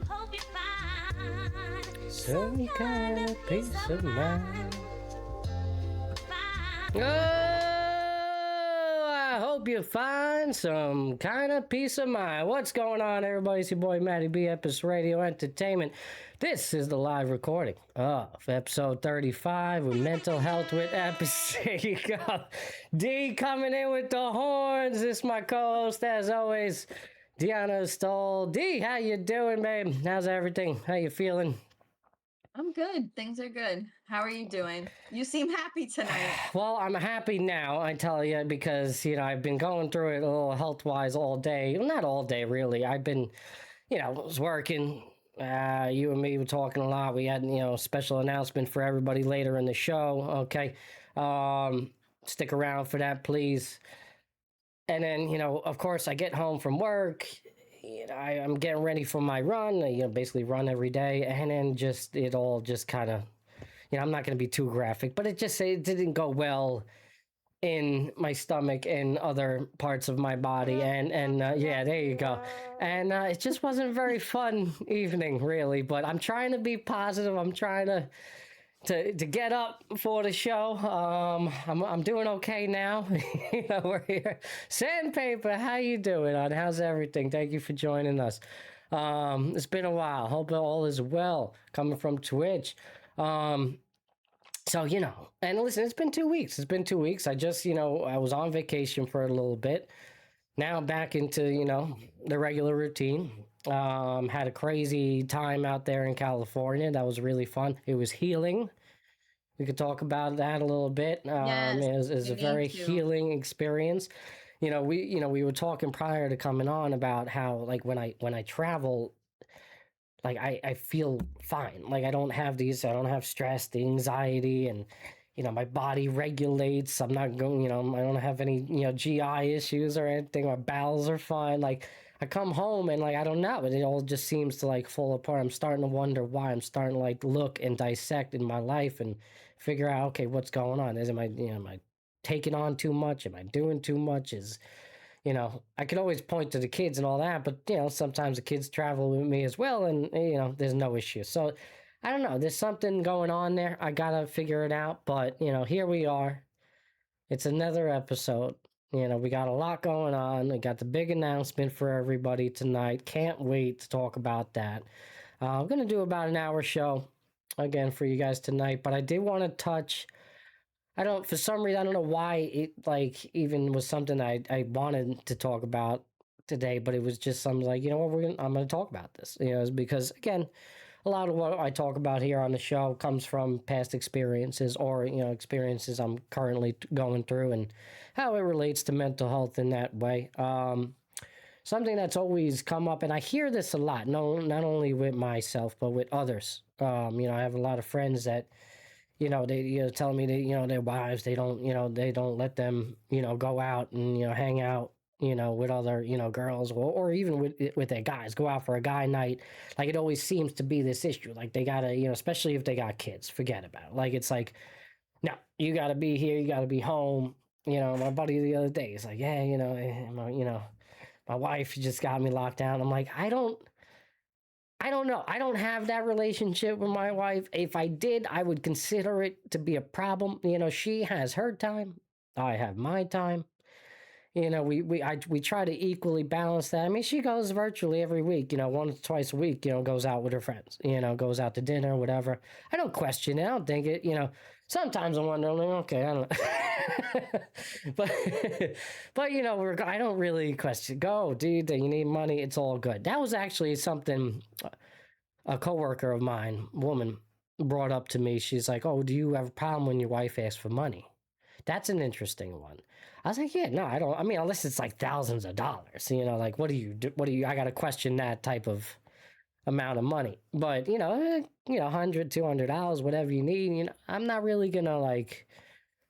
Hope you find Some kind of peace of mind. Oh, I hope you find some kind of peace of mind. What's going on, everybody? It's your boy, Matty B, Epis Radio Entertainment. This is the live recording of episode 35 with Mental Health with Epis. There you go. D coming in with the horns. This is my co-host, as always, Deanna Stoll. D, how you doing, babe? How's everything? How you feeling? I'm good. Things are good. How are you doing? You seem happy tonight. Well, I'm happy now, I tell you, because, I've been going through it a little health-wise all day. Well, not all day, really. I've been, was working. You and me were talking a lot. We had, a special announcement for everybody later in the show, okay? Stick around for that, please. And then, of course, I get home from work. I'm getting ready for my run. Basically run every day, and then it all just kind of, I'm not going to be too graphic, but it didn't go well in my stomach and other parts of my body, and yeah, there you go. And it just wasn't a very fun evening, really. But I'm trying to be positive. I'm trying to get up for the show. I'm doing okay now. We're here. Sandpaper, how you doing, hon? How's everything? Thank you for joining us. It's been a while. Hope all is well. Coming from Twitch. So, and listen, it's been 2 weeks. I just, I was on vacation for a little bit. Now I'm back into, the regular routine. Had a crazy time out there in California. That was really fun. It was healing. We could talk about that a little bit. Yes, it was a very healing experience. We were talking prior to coming on about how, like, when I travel, like, I feel fine. Like, I don't have stress, the anxiety, and my body regulates. I'm not going, I don't have any, GI issues or anything. My bowels are fine. Like, I come home and, like, I don't know, it all just seems to, like, fall apart. I'm starting to wonder why. I'm starting to, like, look and dissect in my life and figure out, okay, what's going on? Am I taking on too much? Am I doing too much? I could always point to the kids and all that, but, sometimes the kids travel with me as well, and, there's no issue. So, I don't know. There's something going on there. I gotta figure it out, but, here we are. It's another episode. We got a lot going on. We got the big announcement for everybody tonight. Can't wait to talk about that. I'm going to do about an hour show again for you guys tonight, but I did want to touch, for some reason, I don't know why it, like, even was something I wanted to talk about today, but it was just something like, I'm going to talk about this, it's because, again, a lot of what I talk about here on the show comes from past experiences or, experiences I'm currently going through and how it relates to mental health in that way. Something that's always come up, and I hear this a lot, not only with myself, but with others. I have a lot of friends that, they, tell me that, their wives, they don't let them, go out and, hang out, with other, girls or even with their guys, go out for a guy night. Like, it always seems to be this issue. Like, they gotta, especially if they got kids, forget about it. Like, it's like, no, you gotta be here, you gotta be home. My buddy the other day is like, yeah, my wife just got me locked down. I'm like, I don't know. I don't have that relationship with my wife. If I did, I would consider it to be a problem. She has her time. I have my time. We try to equally balance that. I mean, she goes virtually every week, once, twice a week, goes out with her friends, goes out to dinner, whatever. I don't question it. I don't think it, sometimes I'm wondering, like, okay, I don't know. but, I don't really question, go, dude, you need money. It's all good. That was actually something a coworker of mine, woman, brought up to me. She's like, oh, do you have a problem when your wife asks for money? That's an interesting one. I was like, yeah, no, I don't. I mean, unless it's like thousands of dollars, like, what do you, I got to question that type of amount of money. But, $100, $200, whatever you need, I'm not really going to, like,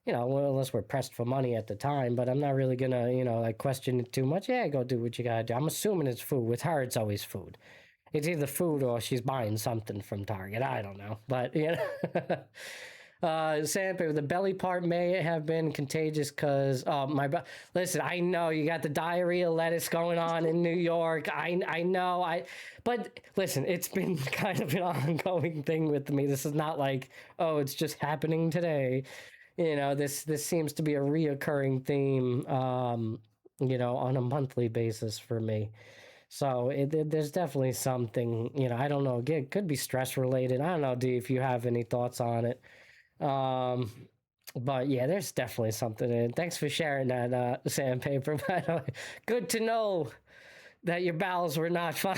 well, unless we're pressed for money at the time, but I'm not really going to, like, question it too much. Yeah, go do what you got to do. I'm assuming it's food. With her, it's always food. It's either food or she's buying something from Target. I don't know. But, Sandpaper, the belly part may have been contagious because listen, I know you got the diarrhea lettuce going on in New York. I know. But listen, it's been kind of an ongoing thing with me. This is not like, oh, it's just happening today. This seems to be a reoccurring theme. On a monthly basis for me. So there's definitely something. I don't know. It could be stress related. I don't know, D, if you have any thoughts on it. Um, but yeah, there's definitely something in it. Thanks for sharing that, Sandpaper. By the way, good to know that your bowels were not fine.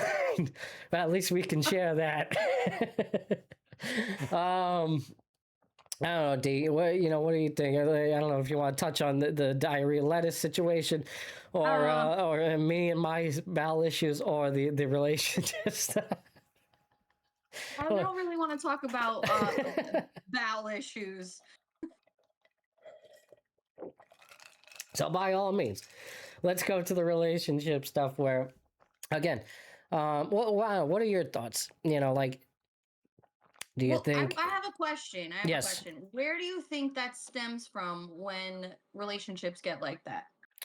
But at least we can share that. I don't know, D. What do you think? I don't know if you want to touch on the diarrhea lettuce situation, or me and my bowel issues, or the relationship stuff. I don't really want to talk about bowel issues. So by all means, let's go to the relationship stuff. Where, again, what are your thoughts? Do you Well, think? I have a question. I have Yes. a question. Where do you think that stems from when relationships get like that?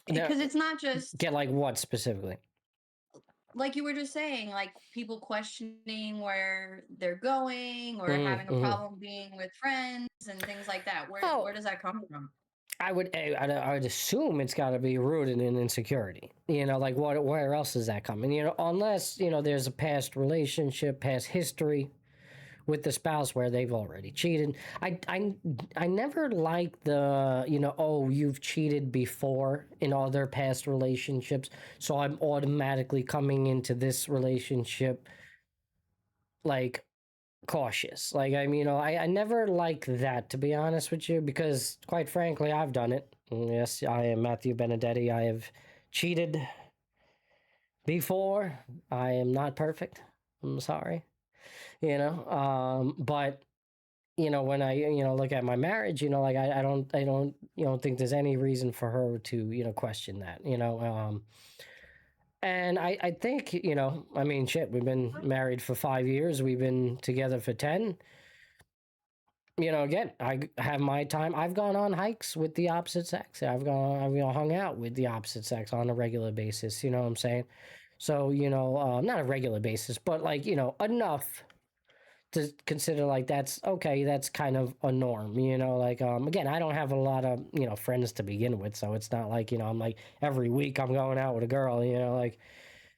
Now, Because it's not just get like what specifically? like you were just saying, like people questioning where they're going or Mhm, having a mhm. problem being with friends and things like that. Oh. Where does that come from? I would assume it's got to be rooted in insecurity. Like where else is that coming? Unless there's a past relationship, past history with the spouse where they've already cheated. I never liked the oh, you've cheated before in other past relationships, so I'm automatically coming into this relationship like cautious. Like I never like that, to be honest with you, because quite frankly I've done it. Yes, I am Matthew Benedetti. I have cheated before. I am not perfect. I'm sorry. But when I look at my marriage, like I don't think there's any reason for her to question that. And I think I mean, shit, we've been married for 5 years, we've been together for 10. Again, I have my time. I've gone on hikes with the opposite sex. I've hung out with the opposite sex on a regular basis. You know what I'm saying? So not a regular basis, but like enough to consider like that's okay. That's kind of a norm. Like again, I don't have a lot of friends to begin with, so it's not like I'm like every week I'm going out with a girl. Like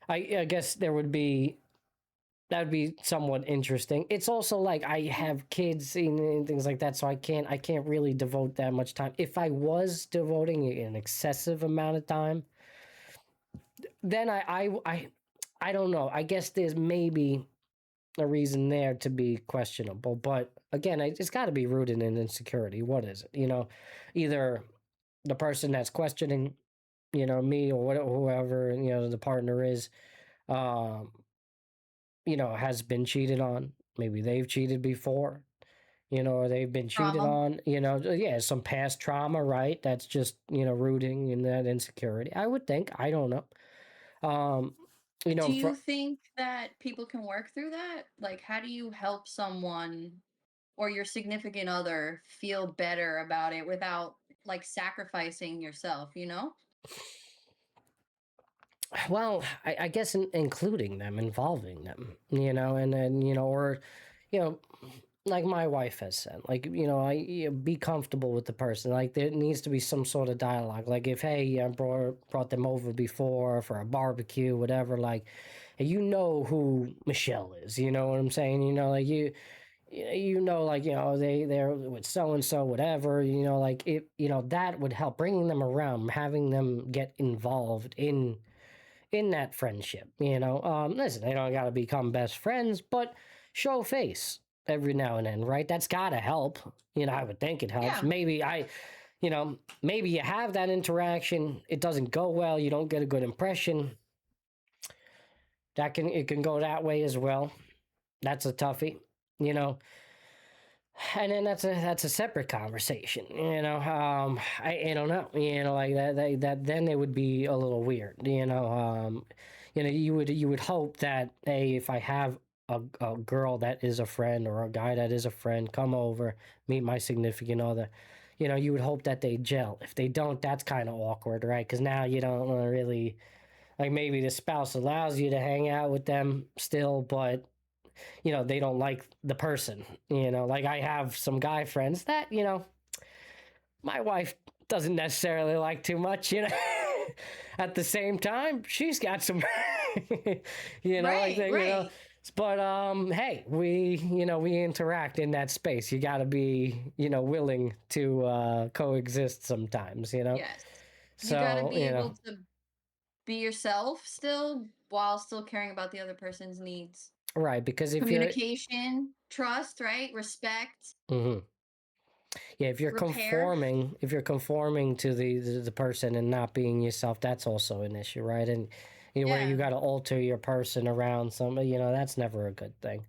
I guess that would be somewhat interesting. It's also like I have kids and things like that, so I can't really devote that much time. If I was devoting an excessive amount of time, then I don't know. I guess there's maybe a reason there to be questionable, but again, it's got to be rooted in insecurity. What is it? Either the person that's questioning, me or whatever, whoever the partner is, um, has been cheated on. Maybe they've cheated before, or they've been cheated Trauma. on, yeah, some past trauma, right? That's just, rooting in that insecurity. I would think. I don't know. Um, Do you think that people can work through that? Like, how do you help someone or your significant other feel better about it without like sacrificing yourself, you know? well, I guess including them, involving them, and then, or, you know, like my wife has said, like, be comfortable with the person. Like, there needs to be some sort of dialogue. Like, if, hey, I brought them over before for a barbecue, whatever, like, you know who Michelle is, you know what I'm saying? Like, like, they're with so and so, whatever, like, it, that would help, bringing them around, having them get involved in that friendship. Listen, they don't got to become best friends, but show face every now and then, right? That's got to help. I would think it helps. Yeah. Maybe you have that interaction, it doesn't go well, you don't get a good impression. It can go that way as well. That's a toughie, and then that's a separate conversation. I don't know. Like that then it would be a little weird. You would hope that, hey, if I have a girl that is a friend or a guy that is a friend come over, meet my significant other, you would hope that they gel. If they don't, that's kind of awkward, right? Because now you don't wanna really, like, maybe the spouse allows you to hang out with them still, but they don't like the person. Like, I have some guy friends that my wife doesn't necessarily like too much. At the same time, she's got some, like Right, that, right. But hey, we interact in that space. You got to be, willing to coexist sometimes. Yes. You got to So, be able to be yourself still while still caring about the other person's needs. right, because if you're, Communication, trust, right? Respect, mhm. Yeah, repair. if you're conforming to the person and not being yourself, that's also an issue, right? And where you Yeah. got to alter your person around somebody, that's never a good thing.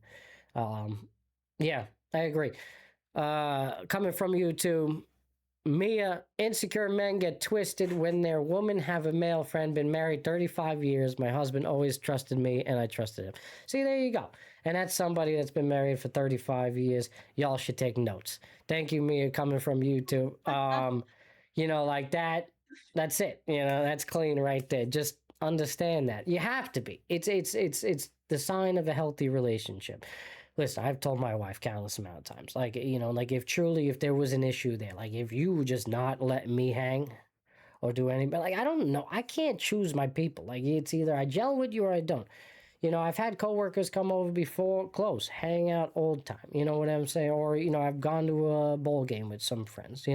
Um, yeah, I agree. Coming from you too, Mia, insecure men get twisted when their woman have a male friend, been married 35 years. My husband always trusted me and I trusted him. See, there you go. And that's somebody that's been married for 35 years. Y'all should take notes. Thank you, Mia, coming from you too. Like that's it. That's clean right there. Just understand that. You have to be. It's the sign of a healthy relationship. Listen, I've told my wife countless amount of times, like, like if there was an issue there, like if you were just not letting me hang or do anything, like, I don't know, I can't choose my people. Like, it's either I gel with you or I don't. I've had coworkers come over before, close, hang out all the time. You know what I'm saying? Or, I've gone to a ball game with some friends,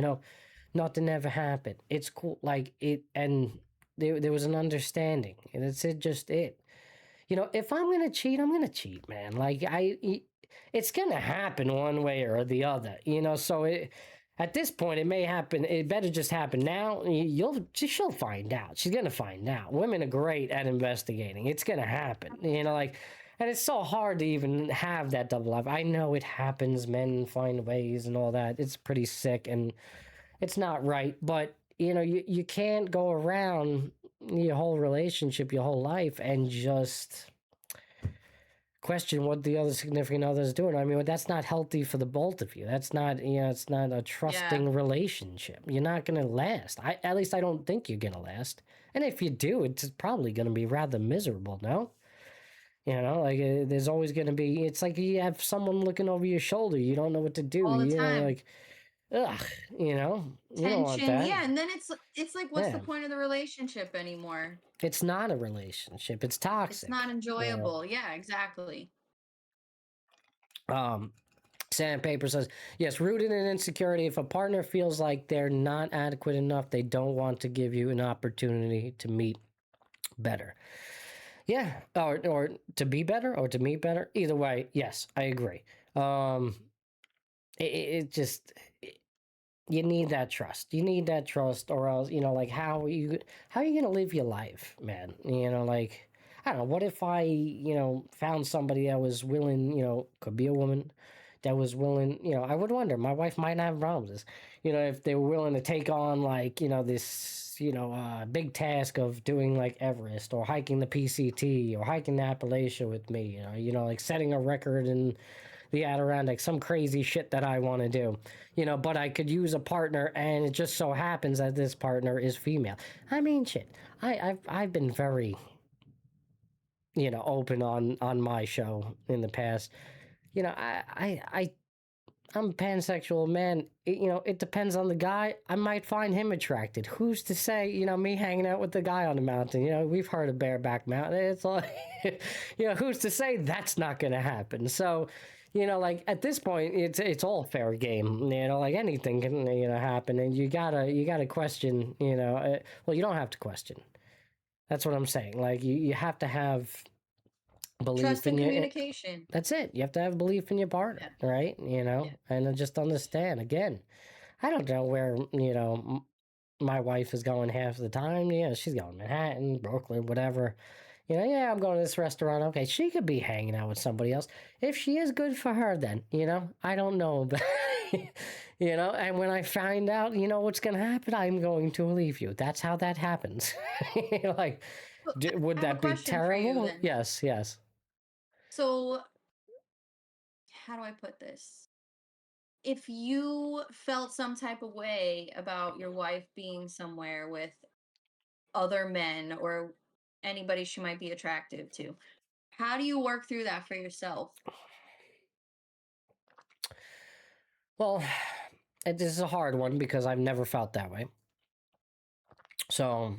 nothing ever happened. It's cool. Like and there was an understanding. And it's just it. If I'm gonna cheat, I'm gonna cheat, man. Like it's gonna happen one way or the other. So at this point, it may happen. It better just happen now. She'll find out. She's gonna find out. Women are great at investigating. It's gonna happen. Like, and it's so hard to even have that double life. I know it happens. Men find ways and all that. It's pretty sick and it's not right. But you can't go around your whole relationship, your whole life, and just question what the other significant other is doing. I mean, that's not healthy for the both of you. That's not, it's not a Yeah. trusting relationship. You're not going to last. At least I don't think you're going to last. And if you do, it's probably going to be rather miserable, no? Like, there's always going to be, it's like you have someone looking over your shoulder. You don't know what to do. All the time. Like, ugh, you don't want Tension. that. Yeah, and then it's like what's the Yeah. point of the relationship anymore? It's not a relationship. It's It's toxic. not enjoyable. Yeah, exactly. Um, Sandpaper says, yes, rooted in insecurity. If a partner feels like they're not adequate enough, they don't want to give you an opportunity to meet better. Yeah, or to be better or to meet better. Either way, yes, I agree. It just you need that trust. You need that trust, or else like how are you gonna live your life, man? Like, I don't know. What if I found somebody that was willing, could be a woman that was willing. I would wonder. My wife might not have problems. If they were willing to take on, like, this big task of doing like Everest or hiking the PCT or hiking the Appalachia with me. Like setting a record in the Adirondack, some crazy shit that I want to do. But I could use a partner, and it just so happens that this partner is female. I mean, shit. I've been very, open on my show in the past. I'm a pansexual man. It depends on the guy. I might find him attracted. Who's to say, me hanging out with the guy on the mountain? We've heard of Bareback Mountain. It's like, who's to say that's not going to happen? So, like, at this point, it's all fair game. Like, anything can happen, and you gotta question. Well, you don't have to question. That's what I'm saying. Like, you have to have belief Trust in and your. communication. That's it. You have to have belief in your partner, Yeah. right? Yeah. And then just understand. Again, I don't know where my wife is going half the time. Yeah, she's going Manhattan, Brooklyn, whatever. Yeah, I'm going to this restaurant. Okay, she could be hanging out with somebody else. If she is, good for her then. I don't know. But, and when I find out, what's going to happen, I'm going to leave you. That's how that happens. Like, So would I have a that be question for you terrible? then. Yes, yes. So how do I put this? If you felt some type of way about your wife being somewhere with other men or anybody she might be attractive to, how do you work through that for yourself? Well, this is a hard one because I've never felt that way. So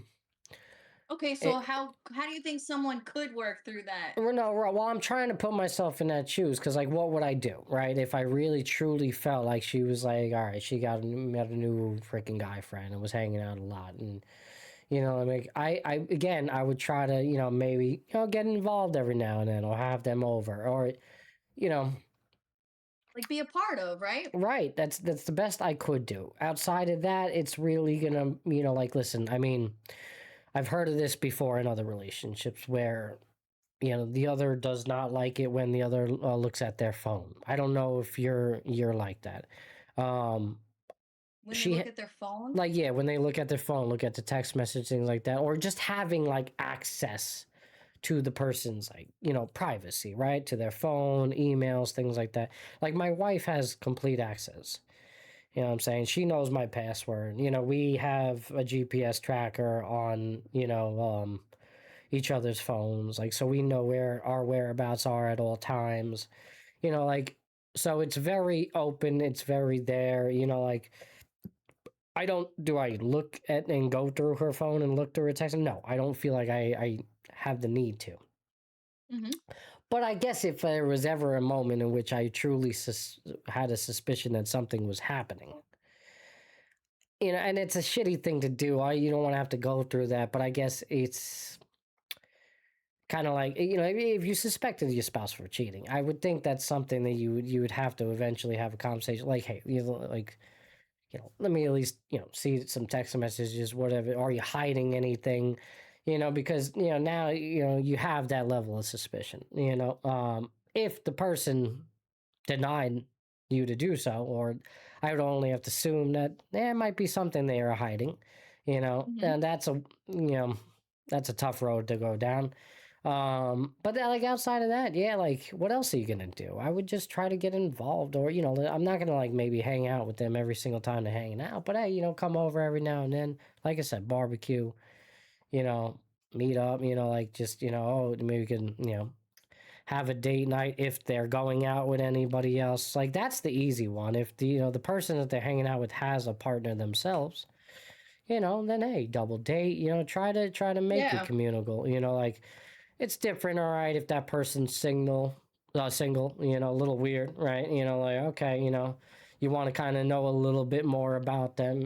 Okay, so it, how do you think someone could work through that? well, no, well, I'm trying to put myself in that shoes because, like, what would I do, right? If I really truly felt like she was like, all right, she met a new freaking guy friend and was hanging out a lot, and I mean, I again, I would try to, maybe, get involved every now and then, or have them over, or, you know, Like be a part of, right? right. That's the best I could do. Outside of that, it's really gonna, like, listen. I mean, I've heard of this before in other relationships where the other does not like it when the other looks at their phone. I don't know if you're like that. Um, When they she look at their phone? like, yeah, when they look at their phone, look at the text message, things like that, or just having like access to the person's, like, privacy, right, to their phone, emails, things like that. Like, my wife has complete access. You know what I'm saying? She knows my password. We have a GPS tracker on, each other's phones, like, so we know where our whereabouts are at all times. Like, so it's very open, it's very there. Like, I look at and go through her phone and look through her text? No, I don't feel like I have the need to. Mm-hmm. But I guess if there was ever a moment in which I truly had a suspicion that something was happening, and it's a shitty thing to do. You don't want to have to go through that, but I guess it's kind of like, if you suspected your spouse for cheating, I would think that's something that you would have to eventually have a conversation. Like, hey, like, let me at least, see some text messages, whatever. Are you hiding anything? Because, now, you have that level of suspicion, if the person denied you to do so, or I would only have to assume that there might be something they are hiding, Mm-hmm. and that's a tough road to go down. But then, like, outside of that, yeah, like, what else are you gonna do? I would just try to get involved, or, I'm not gonna, like, maybe hang out with them every single time they're hanging out, but hey, come over every now and then. Like I said, barbecue, you know, meet up, like, just, oh, maybe we can, have a date night if they're going out with anybody else. Like, that's the easy one. If the person that they're hanging out with has a partner themselves, then hey, double date. Try to make it Yeah. communal. Like, it's different, all right, if that person's single. A little weird, right? Like, okay, you want to kind of know a little bit more about them.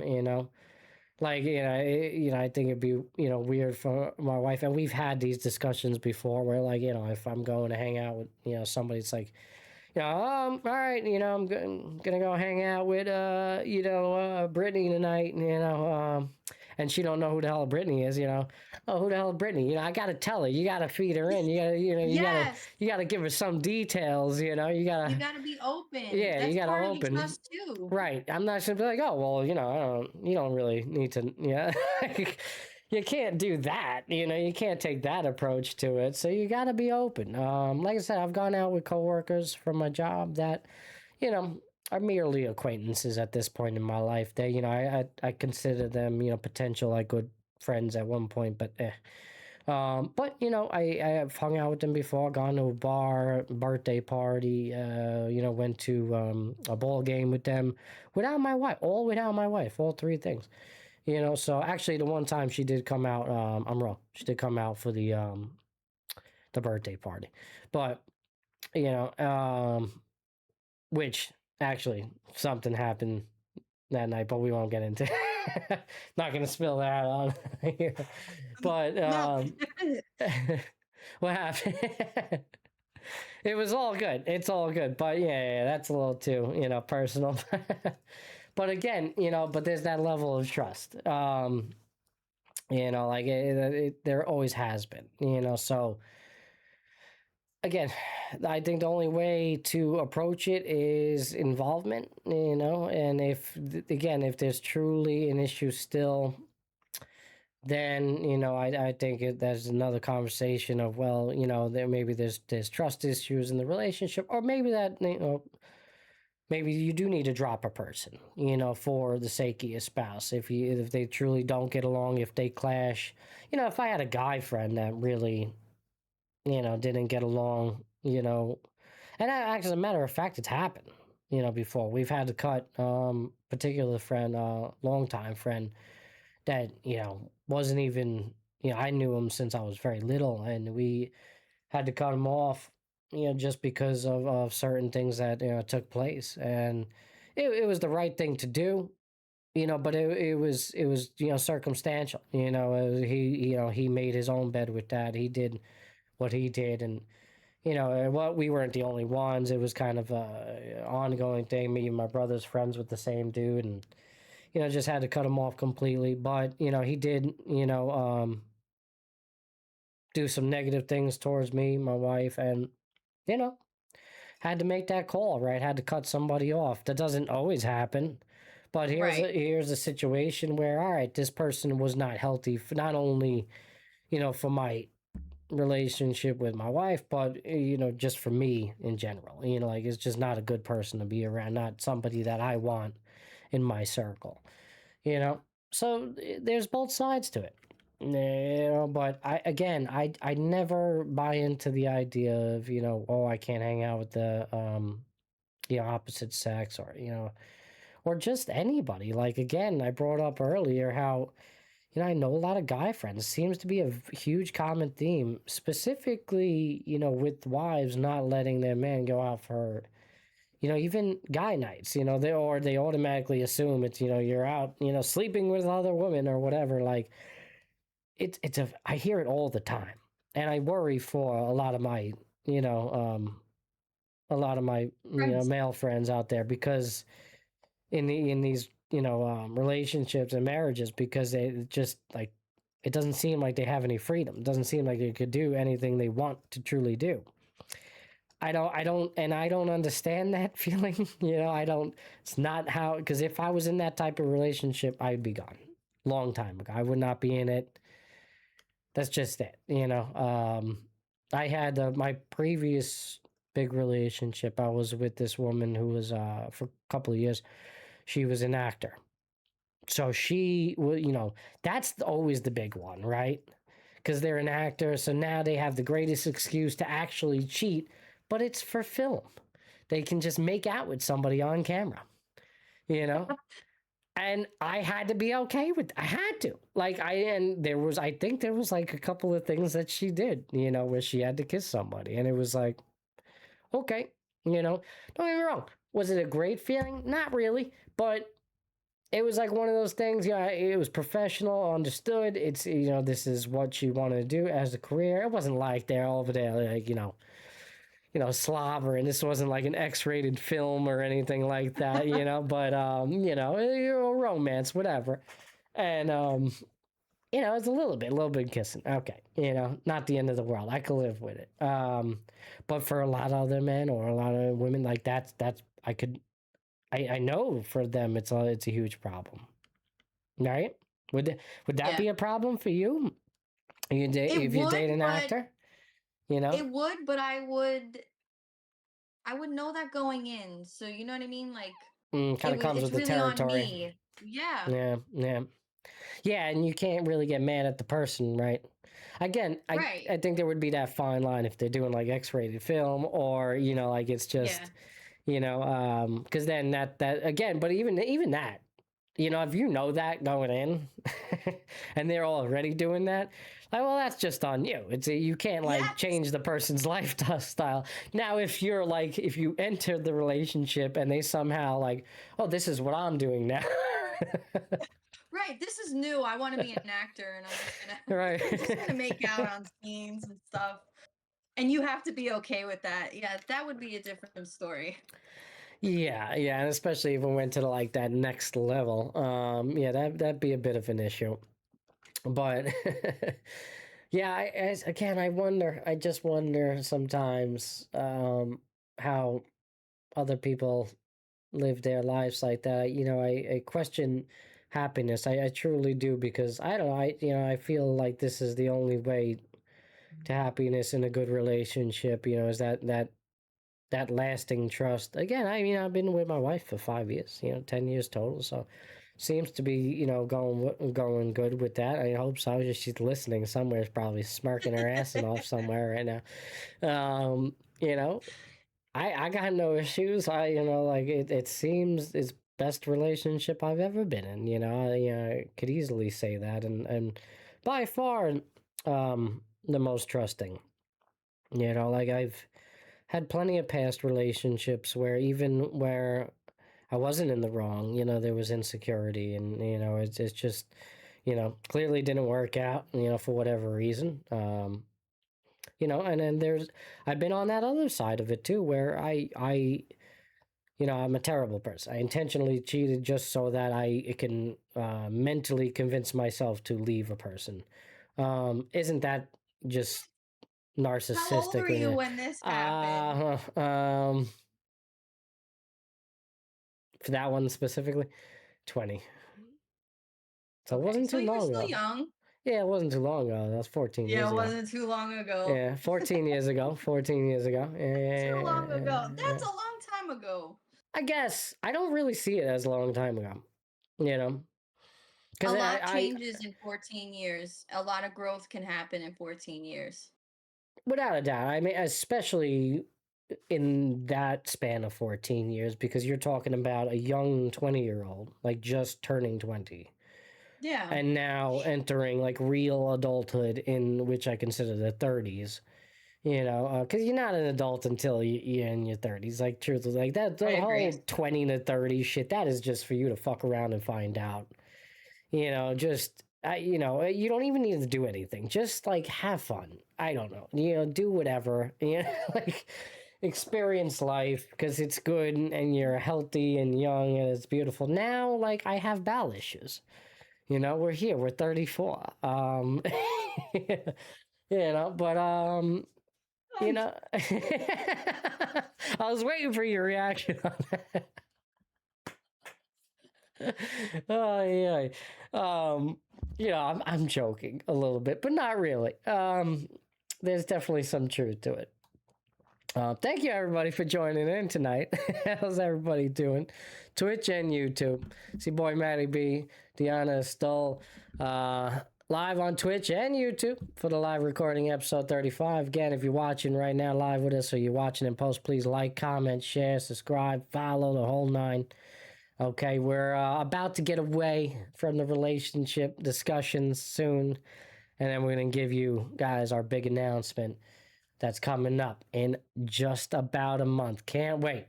Like, I think it'd be, weird for my wife, and we've had these discussions before where, like, if I'm going to hang out with, somebody, it's like, all right, gonna go hang out with, Brittany tonight, and she don't know who the hell Brittany is, oh, who the hell is Brittany? I gotta tell her, you gotta feed her in, you gotta, Yes. you gotta give her some details, you You gotta, gotta be open. yeah, you That's gotta part of the open. trust too. Right. I'm not gonna be like, oh, well, you don't really need to, yeah. You can't do that. You can't take that approach to it. So you got to be open. Like I said, I've gone out with coworkers from my job that, you know, are merely acquaintances at this point in my life. They, I consider them, potential, like, good friends at one point, but but I have hung out with them before, gone to a bar, birthday party, went to a ball game with them without my wife, all without my wife, all three things. So actually the one time she did come out, I'm wrong. She did come out for the birthday party. But, you know, which actually something happened that night, but we won't get into not gonna spill that on here. But No. what happened? It was all good. It's all good. But yeah, that's a little too, personal. But again, but there's that level of trust. Like, there always has been, so again, I think the only way to approach it is involvement, and if again, if there's truly an issue still, then I think there's another conversation of, well, maybe there's trust issues in the relationship, or maybe that maybe you do need to drop a person, for the sake of your spouse. If they truly don't get along, if they clash, if I had a guy friend that really, didn't get along, and as a matter of fact, it's happened, before. We've had to cut particular friend, longtime friend that, wasn't even, I knew him since I was very little, and we had to cut him off, just because of certain things that took place, and it was the right thing to do, but it was circumstantial. He made his own bed with that. He did what he did, and what we weren't the only ones. It was kind of a ongoing thing. Me and my brother's friends with the same dude, and just had to cut him off completely. But he did do some negative things towards me, my wife, and you know had to make that call, right? Had to cut somebody off. That doesn't always happen, but Right. here's a situation where, all right, this person was not healthy for, not only for my relationship with my wife, but just for me in general. Like, it's just not a good person to be around, not somebody that I want in my circle. So there's both sides to it. But I never buy into the idea of, oh, I can't hang out with the opposite sex, or or just anybody. Like, again, I brought up earlier how I know a lot of guy friends. Seems to be a huge common theme, specifically, with wives not letting their men go out for, even guy nights. They automatically assume it's, you're out, sleeping with other women or whatever. Like, I hear it all the time, and I worry for a lot of my, you know, Friends. male friends out there, because in these relationships and marriages, because they just, like, it doesn't seem like they have any freedom. It doesn't seem like they could do anything they want to truly do. I don't understand that feeling. I don't. It's not how, because if I was in that type of relationship, I'd be gone long time ago. I would not be in it. That's just it. I had my previous big relationship. I was with this woman who was for a couple of years. She was an actor, so she was. That's always the big one, right? Because they're an actor, so now they have the greatest excuse to actually cheat, but it's for film. They can just make out with somebody on camera, you know. And I had to be okay with. I had to, like, and there was, I think there was like a couple of things that she did, where she had to kiss somebody, and it was like, okay, don't get me wrong. Was it a great feeling? Not really, but it was like one of those things. Yeah, it was professional, understood. It's, this is what she wanted to do as a career. It wasn't like they're over there, like, slobber, and this wasn't like an X-rated film or anything like that, but romance, whatever. And it's a little bit kissing. Okay, not the end of the world. I could live with it. But for a lot of other men or a lot of women, like, that's I know for them it's a huge problem, right? Would that Yeah. be a problem for you? It If you date would, an but actor, it would, but I would know that going in. So you know what I mean? Like, kind of comes it's with the really on territory. me. Yeah. Yeah, yeah. Yeah, and you can't really get mad at the person, right? Again, Right. I think there would be that fine line if they're doing like X-rated film, or like it's Yeah. just because then that again, but even that, if you know that going in, and they're already doing that, like, well, that's just on you. You can't like Yes. change the person's lifestyle. Now, if you're like, if you enter the relationship and they somehow like, oh, this is what I'm doing now. Right. This is new. I want to be an actor, and I'm just gonna Right. I'm just gonna make out on scenes and stuff. And you have to be okay with that. Yeah, that would be a different story. Yeah, yeah, and especially if we went to like that next level, yeah, that'd be a bit of an issue. But yeah, again, I just wonder sometimes how other people live their lives like that. I question happiness. I truly do, because I don't know, I feel like this is the only way to happiness in a good relationship, is that lasting trust. Again, I've been with my wife for 5 years, 10 years total, so seems to be, going good with that. I hope so. Just she's listening somewhere, probably smirking her ass off somewhere right now. I got no issues. Like it seems it's best relationship I've ever been in. I could easily say that, and by far, the most trusting. Like I've had plenty of past relationships where even where I wasn't in the wrong, there was insecurity, and it's just, clearly didn't work out, for whatever reason. And then I've been on that other side of it too, where I'm a terrible person. I intentionally cheated just so that I can mentally convince myself to leave a person. Isn't that just narcissistic? How old were you when this happened? For that one specifically, 20. So it wasn't too So you were long still ago. young. Yeah, it wasn't too long ago. That was 14 years Yeah, it ago. wasn't too long ago. Yeah, 14 years ago. 14 years ago. Too long ago. That's a long time ago. I guess I don't really see it as a long time ago. A Because lot changes in 14 years. A lot of growth can happen in 14 years. Without a doubt. I mean, especially in that span of 14 years, because you're talking about a young 20-year-old, like just turning 20. Yeah. And now entering like real adulthood, in which I consider the 30s. Because you're not an adult until you're in your 30s. Like, truthfully, like that the whole 20 to 30 shit, that is just for you to fuck around and find out. You don't even need to do anything. Just like have fun. I don't know. Do whatever. Like experience life, because it's good and you're healthy and young and it's beautiful. Now, like, I have bowel issues. We're here. We're 34. But I was waiting for your reaction on that. Oh yeah. I'm joking a little bit, but not really. There's definitely some truth to it. Thank you everybody for joining in tonight. How's everybody doing? Twitch and YouTube. See boy Matty B, Deanna Stoll, live on Twitch and YouTube for the live recording episode 35. Again, if you're watching right now live with us, or you're watching in post, please like, comment, share, subscribe, follow, the whole nine. Okay, we're about to get away from the relationship discussions soon, and then we're going to give you guys our big announcement that's coming up in just about a month. Can't wait.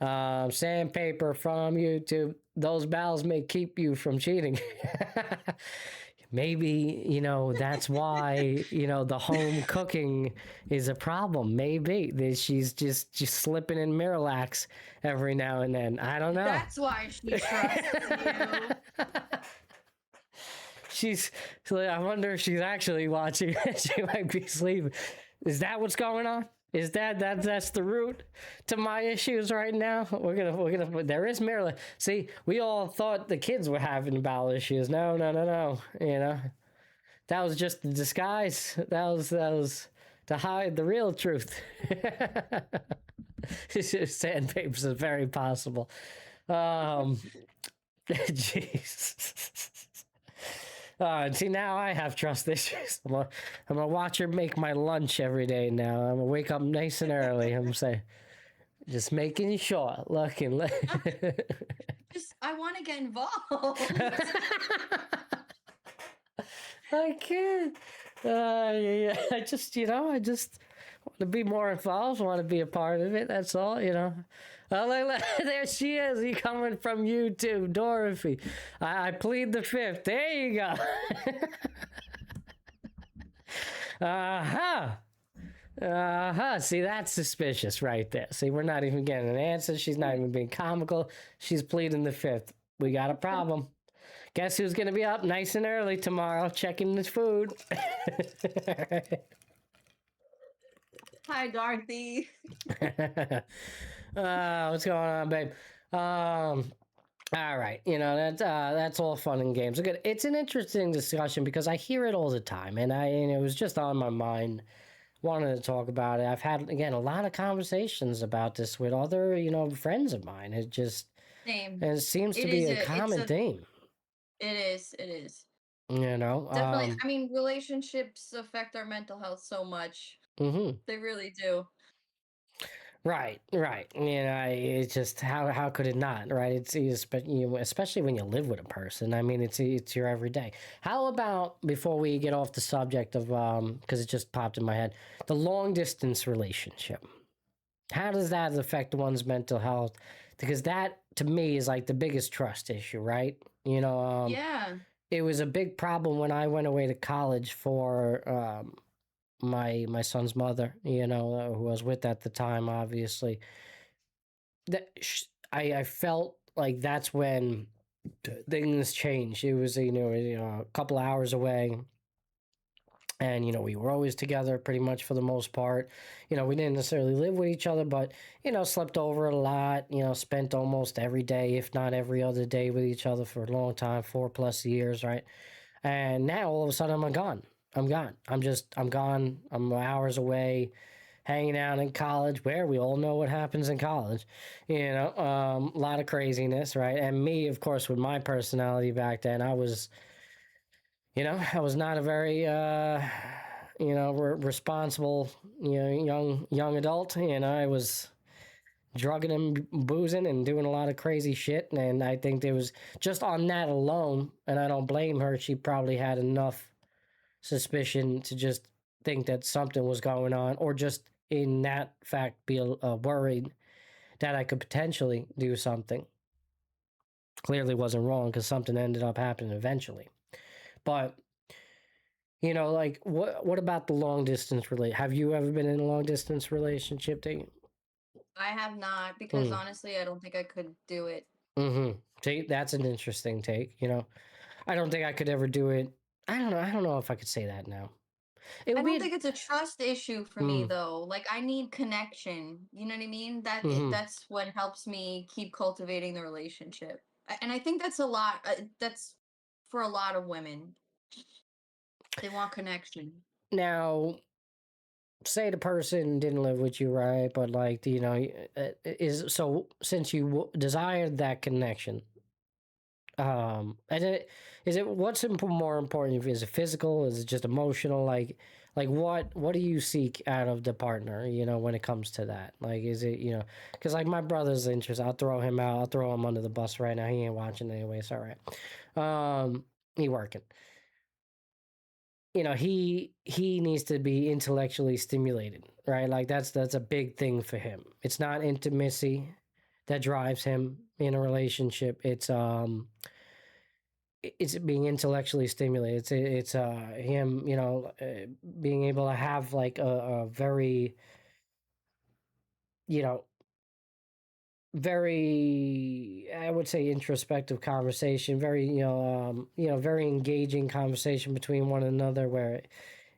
Sandpaper from YouTube. Those bowels may keep you from cheating. Maybe, that's why, the home cooking is a problem. Maybe she's just slipping in Miralax every now and then. I don't know. That's why she trusts you. I wonder if she's actually watching. She might be sleeping. Is that what's going on? Is that's the root to my issues right now? We're gonna there is Maryland. See, we all thought the kids were having bowel issues. No. That was just the disguise. That was to hide the real truth. Sandpapers is very possible. Jeez. See, now I have trust issues. I'm gonna watch her make my lunch every day now. I'm gonna wake up nice and early. I'm saying, just making sure. Looking. I want to get involved. I can't. Yeah. I just want to be more involved. Want to be a part of it. That's all. Oh, there she is. He coming from YouTube, Dorothy. I plead the fifth. There you go. See, that's suspicious right there. See, we're not even getting an answer. She's not even being comical. She's pleading the fifth. We got a problem. Guess who's going to be up nice and early tomorrow checking his food? Hi, Dorothy. What's going on, babe? All right, that's all fun and games. Good. It's an interesting discussion because I hear it all the time, and it was just on my mind. Wanted to talk about it. I've had again a lot of conversations about this with other friends of mine. Same. And it seems to It be is a a. It's common a. theme. It is. It is. You know. Definitely. I mean, relationships affect our mental health so much. Mhm. They really do. Right, right. It's just how could it not, right? Especially when you live with a person. I mean, it's your everyday. How about before we get off the subject of because it just popped in my head, the long distance relationship. How does that affect one's mental health? Because that to me is like the biggest trust issue, right? Yeah. It was a big problem when I went away to college for my son's mother, who I was with at the time, obviously. I felt like that's when things changed. It was a couple hours away, and we were always together pretty much for the most part. We didn't necessarily live with each other, but slept over a lot. Spent almost every day, if not every other day, with each other for a long time, 4+ years, right? And now all of a sudden I'm gone. I'm gone. I'm gone. I'm hours away, hanging out in college, where we all know what happens in college. A lot of craziness, right? And me, of course, with my personality back then, I was not a very, responsible, young adult. I was drugging and boozing and doing a lot of crazy shit. And I think there was just on that alone, and I don't blame her. She probably had enough suspicion to just think that something was going on, or just in that fact be worried that I could potentially do something. Clearly wasn't wrong because something ended up happening eventually. But like what about the long distance relate? Have you ever been in a long distance relationship? I have not because Mm. honestly, I don't think I could do it. Mm-hmm. See, that's an interesting take. I don't think I could ever do it. I don't know. I don't know if I could say that now. It I would don't be. think it's a trust issue for me Mm, though. Like I need connection. You know what I mean? mm-hmm. That's what helps me keep cultivating the relationship. And I think that's a lot. That's for a lot of women. They want connection. Now, say the person didn't live with you, right? But like, is so since you desired that connection, and is it what's more important? Is it physical? Is it just emotional? Like what do you seek out of the partner? When it comes to that, like, is it because like my brother's interest, I'll throw him out. I'll throw him under the bus right now. He ain't watching anyway. It's all right. He working. He needs to be intellectually stimulated, right? Like that's a big thing for him. It's not intimacy that drives him in a relationship. It's being intellectually stimulated. It's him, being able to have like a very, you know very, I would say, introspective conversation, very, very engaging conversation between one another, where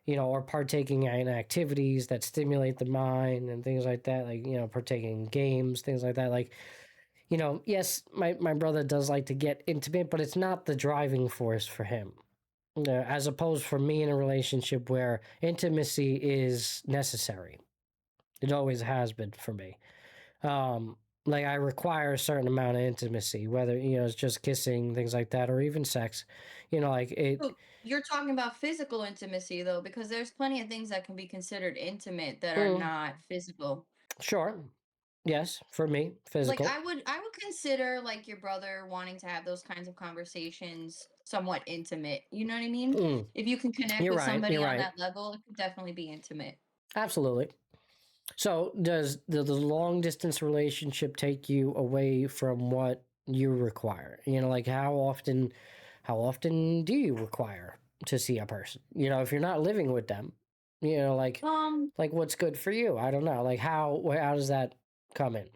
or partaking in activities that stimulate the mind and things like that, like partaking in games, things like that. Like, yes, my brother does like to get intimate, but it's not the driving force for him. As opposed for me in a relationship where intimacy is necessary. It always has been for me. um like, I require a certain amount of intimacy, whether it's just kissing, things like that, or even sex. Like it. So you're talking about physical intimacy though, because there's plenty of things that can be considered intimate that are mm, not physical. sure. Yes, for me, Like physical. I would consider like your brother wanting to have those kinds of conversations somewhat intimate. You know what I mean? Mm, If you can connect you're with right, you're somebody on right. that level, it could definitely be intimate. Absolutely. So does the long distance relationship take you away from what you require? Like, how often do you require to see a person? If you're not living with them, like Um, what's good for you? I don't know. Like, how does that come in?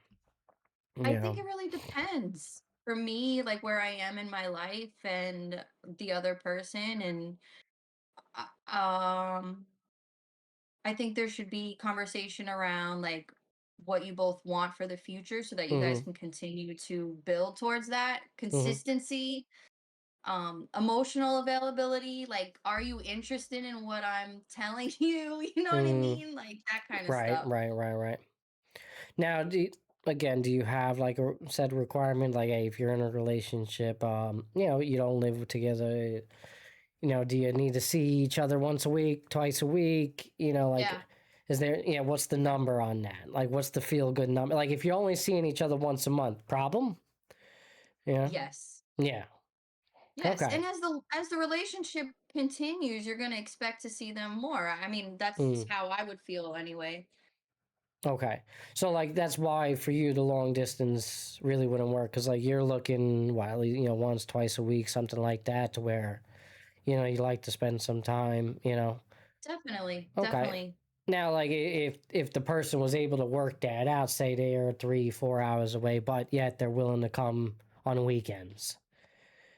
I You think know. it really depends. For me, like where I am in my life and the other person and uh, um I think there should be conversation around like what you both want for the future so that you guys Mm-hmm. can continue to build towards that Mm-hmm. consistency, emotional availability, like are you interested in what I'm telling you, you know what I Mm. mean, like that kind of Right, stuff. right, right, right. Now, again, do you have like a set requirement? Like, hey, if you're in a relationship, you don't live together. Do you need to see each other once a week, twice a week? Yeah. Is there, what's the number on that? Like, what's the feel good number? Like, if you're only seeing each other once a month, problem? Yeah. Yes. Yeah. Yes, Okay. and as the relationship continues, you're going to expect to see them more. I mean, that's Mm. how I would feel anyway. Okay. So, like, that's why for you, the long distance really wouldn't work. Cause, like, you're looking, well, at least, once, twice a week, something like that, to where, you like to spend some time. Definitely, Okay. definitely. Now, like if the person was able to work that out, say they are 3-4 hours away, but yet they're willing to come on weekends,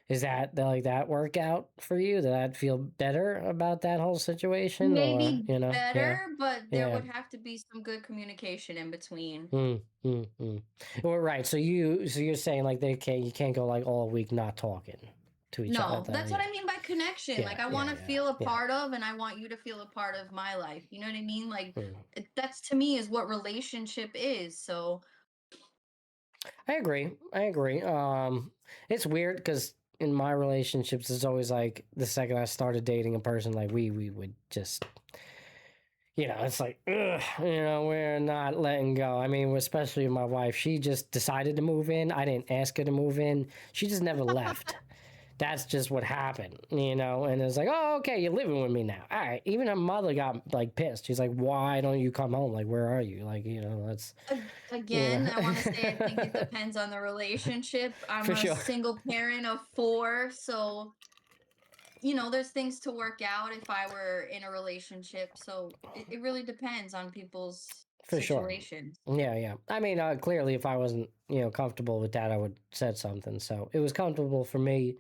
is that like that work out for you? Does that feel better about that whole situation, or Maybe yeah, better, but there yeah, would have to be some good communication in between. mm. Well, right. So you're saying like you can't go like all week not talking to each other. No, that's what I mean by connection. Yeah, Like I yeah, want to yeah, feel a yeah. part of and I want you to feel a part of my life. You know what I mean? Like Mm. that's to me is what relationship is. So, I agree. I agree. It's weird because in my relationships, it's always like the second I started dating a person, like we would just, it's like, ugh, we're not letting go. I mean, especially my wife, she just decided to move in. I didn't ask her to move in. She just never left. That's just what happened. And it's like, oh, okay, you're living with me now. All right. Even her mother got like pissed. She's like, why don't you come home? Like, where are you? Like, that's, you again, know, I want to say I think it depends on the relationship. I'm for a sure. single parent of 4, so there's things to work out if I were in a relationship. So it really depends on people's For sure. situations. Yeah, yeah. I mean, clearly, if I wasn't, comfortable with that, I would said something. So it was comfortable for me,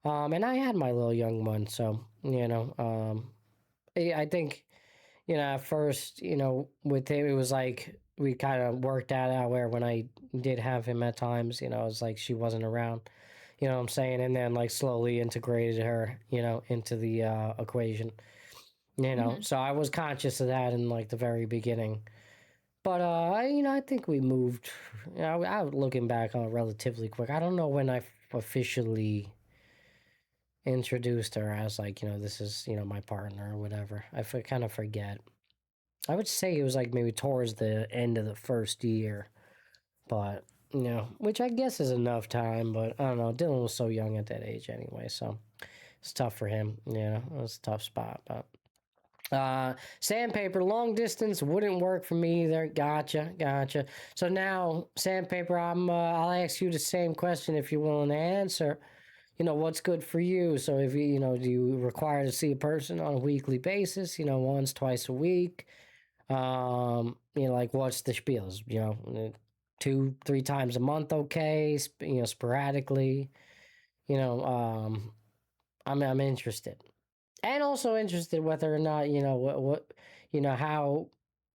and I had my little young one. So I think, at first, with him, it was like we kind of worked that out. Where when I did have him at times, it was like she wasn't around. You know what I'm saying? And then like slowly integrated her, into the equation. Hmm. So I was conscious of that in like the very beginning. But I think we moved. I was looking back on it relatively quick. I don't know when I officially introduced her as like this is my partner or whatever. Kind of forget. I would say it was like maybe towards the end of the first year, but which I guess is enough time. But I don't know. Dylan was so young at that age anyway, so it's tough for him. It was a tough spot, but. Sandpaper, long distance wouldn't work for me either. Gotcha. So now, sandpaper, I'll ask you the same question if you're willing to answer. What's good for you? So if do you require to see a person on a weekly basis? Once, twice a week. Like what's the spiels? 2-3 times a month, okay. Sporadically. I'm interested. And also interested whether or not what how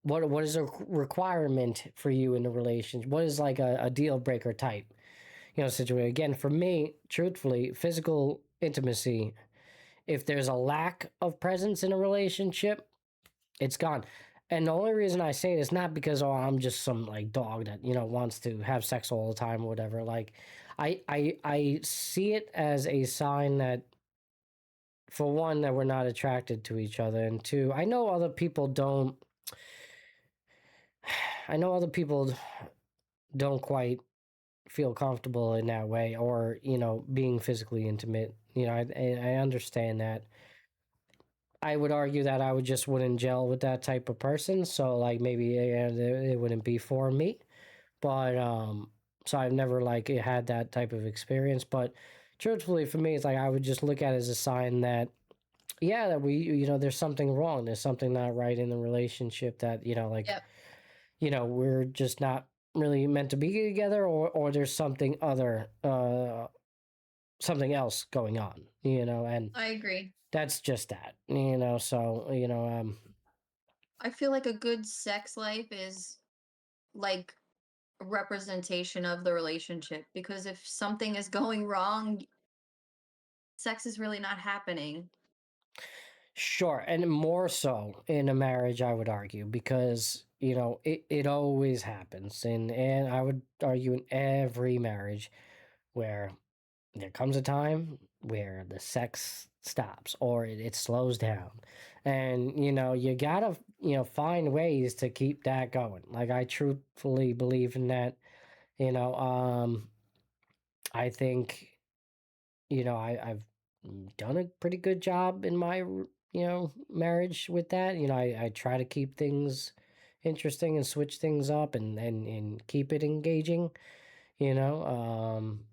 what is a requirement for you in a relationship. What is like a deal breaker type situation? Again, for me, truthfully, physical intimacy, if there's a lack of presence in a relationship, it's gone. And the only reason I say it is not because I'm just some like dog that wants to have sex all the time or whatever. Like I see it as a sign that, for one, that we're not attracted to each other, and two, I know other people don't quite feel comfortable in that way, or being physically intimate. I understand that. I would argue that I would just wouldn't gel with that type of person, so like maybe it wouldn't be for me. But so I've never like had that type of experience. But truthfully, for me, it's like I would just look at it as a sign that, yeah, that we there's something wrong, there's something not right in the relationship, that like Yep, we're just not really meant to be together, or there's something else going on, and I agree. that's just that, so I feel like a good sex life is like representation of the relationship, because if something is going wrong, sex is really not happening. Sure, and more so in a marriage, I would argue, because it always happens, and I would argue in every marriage where there comes a time where the sex stops or it slows down, and you gotta find ways to keep that going. Like, I truthfully believe in that. you know um I think I've done a pretty good job in my marriage with that. I try to keep things interesting and switch things up and keep it engaging.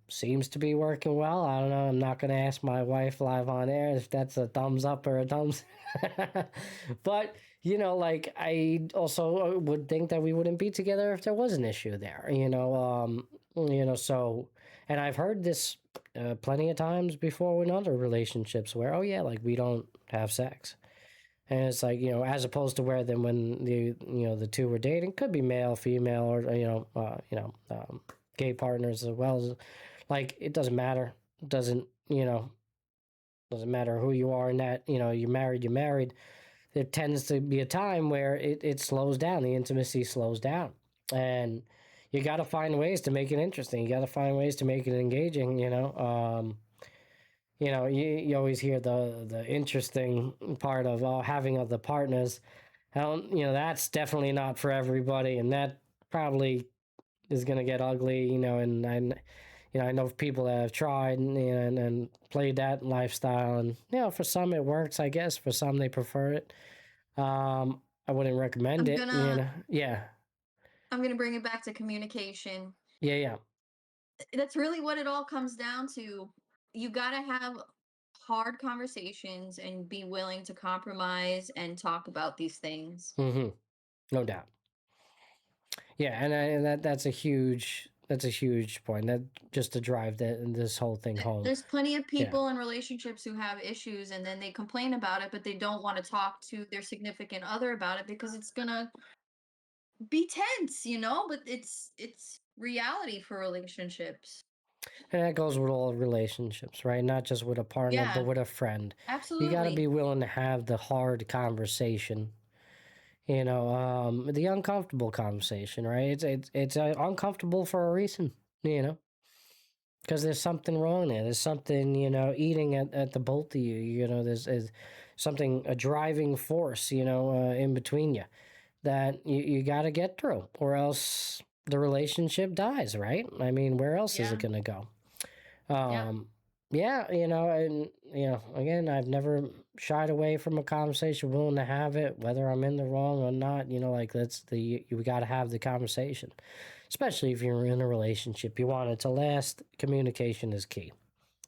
Seems to be working well. I don't know. I'm not going to ask my wife live on air if that's a thumbs up or a thumbs. But like, I also would think that we wouldn't be together if there was an issue there. So, and I've heard this plenty of times before in other relationships where, oh yeah, like, we don't have sex. And it's like, as opposed to where then when the two were dating, could be male, female, or gay partners as well. As, like, it doesn't matter. It doesn't matter who you are in that. You're married. You're married. There tends to be a time where it slows down. The intimacy slows down, and you got to find ways to make it interesting. You got to find ways to make it engaging. You always hear the interesting part of having other partners. That's definitely not for everybody, and that probably is going to get ugly. I know people that have tried and played that lifestyle, and for some it works. I guess for some they prefer it. I wouldn't recommend I'm it. gonna Yeah, I'm gonna bring it back to communication. yeah. That's really what it all comes down to. You gotta have hard conversations and be willing to compromise and talk about these things. Mm-hmm. No doubt. Yeah, and that's a huge point. That just to drive this whole thing home. There's plenty of Yeah. people in relationships who have issues and then they complain about it, but they don't want to talk to their significant other about it because it's gonna be tense, but it's reality for relationships. And that goes with all relationships, right? Not just with a partner, but Yeah, with a friend. You got to be absolutely. willing to have the hard conversation. The uncomfortable conversation, right? It's uncomfortable for a reason. Because there's something wrong there. There's something eating at the both of you. There's something, a driving force, in between you that you got to get through, or else the relationship dies, right? I mean, where else is it Yeah. going to go? Yeah. Yeah, and again, I've never shied away from a conversation, willing to have it, whether I'm in the wrong or not. Like, we got to have the conversation, especially if you're in a relationship. You want it to last. Communication is key.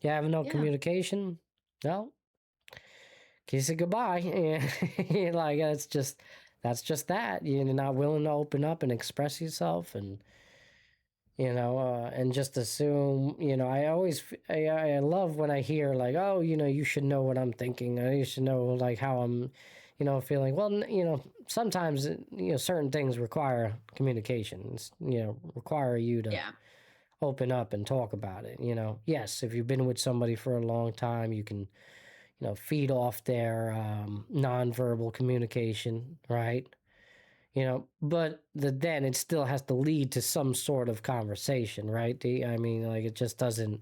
You have no Yeah. communication, well, kiss it goodbye. And like, that's just that. You're not willing to open up and express yourself, and just assume. I love when I hear, like, oh, you should know what I'm thinking, or you should know, like, how I'm feeling. Well, sometimes certain things require communications, require you to Yeah. open up and talk about it. Yes, if you've been with somebody for a long time, you can feed off their nonverbal communication, right? But then it still has to lead to some sort of conversation, right? I mean, like, it just doesn't,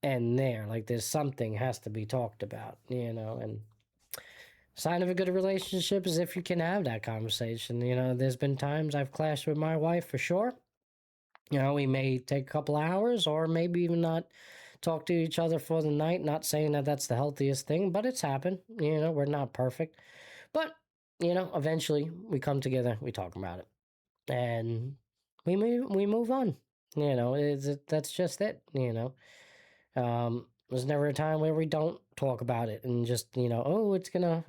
end there. Like, there's something has to be talked about, and sign of a good relationship is if you can have that conversation. There's been times I've clashed with my wife, for sure. We may take a couple hours or maybe even not talk to each other for the night. Not saying that that's the healthiest thing, but it's happened. We're not perfect. But, eventually we come together, we talk about it, and we move on. That's just it. There's never a time where we don't talk about it and just, oh, it's gonna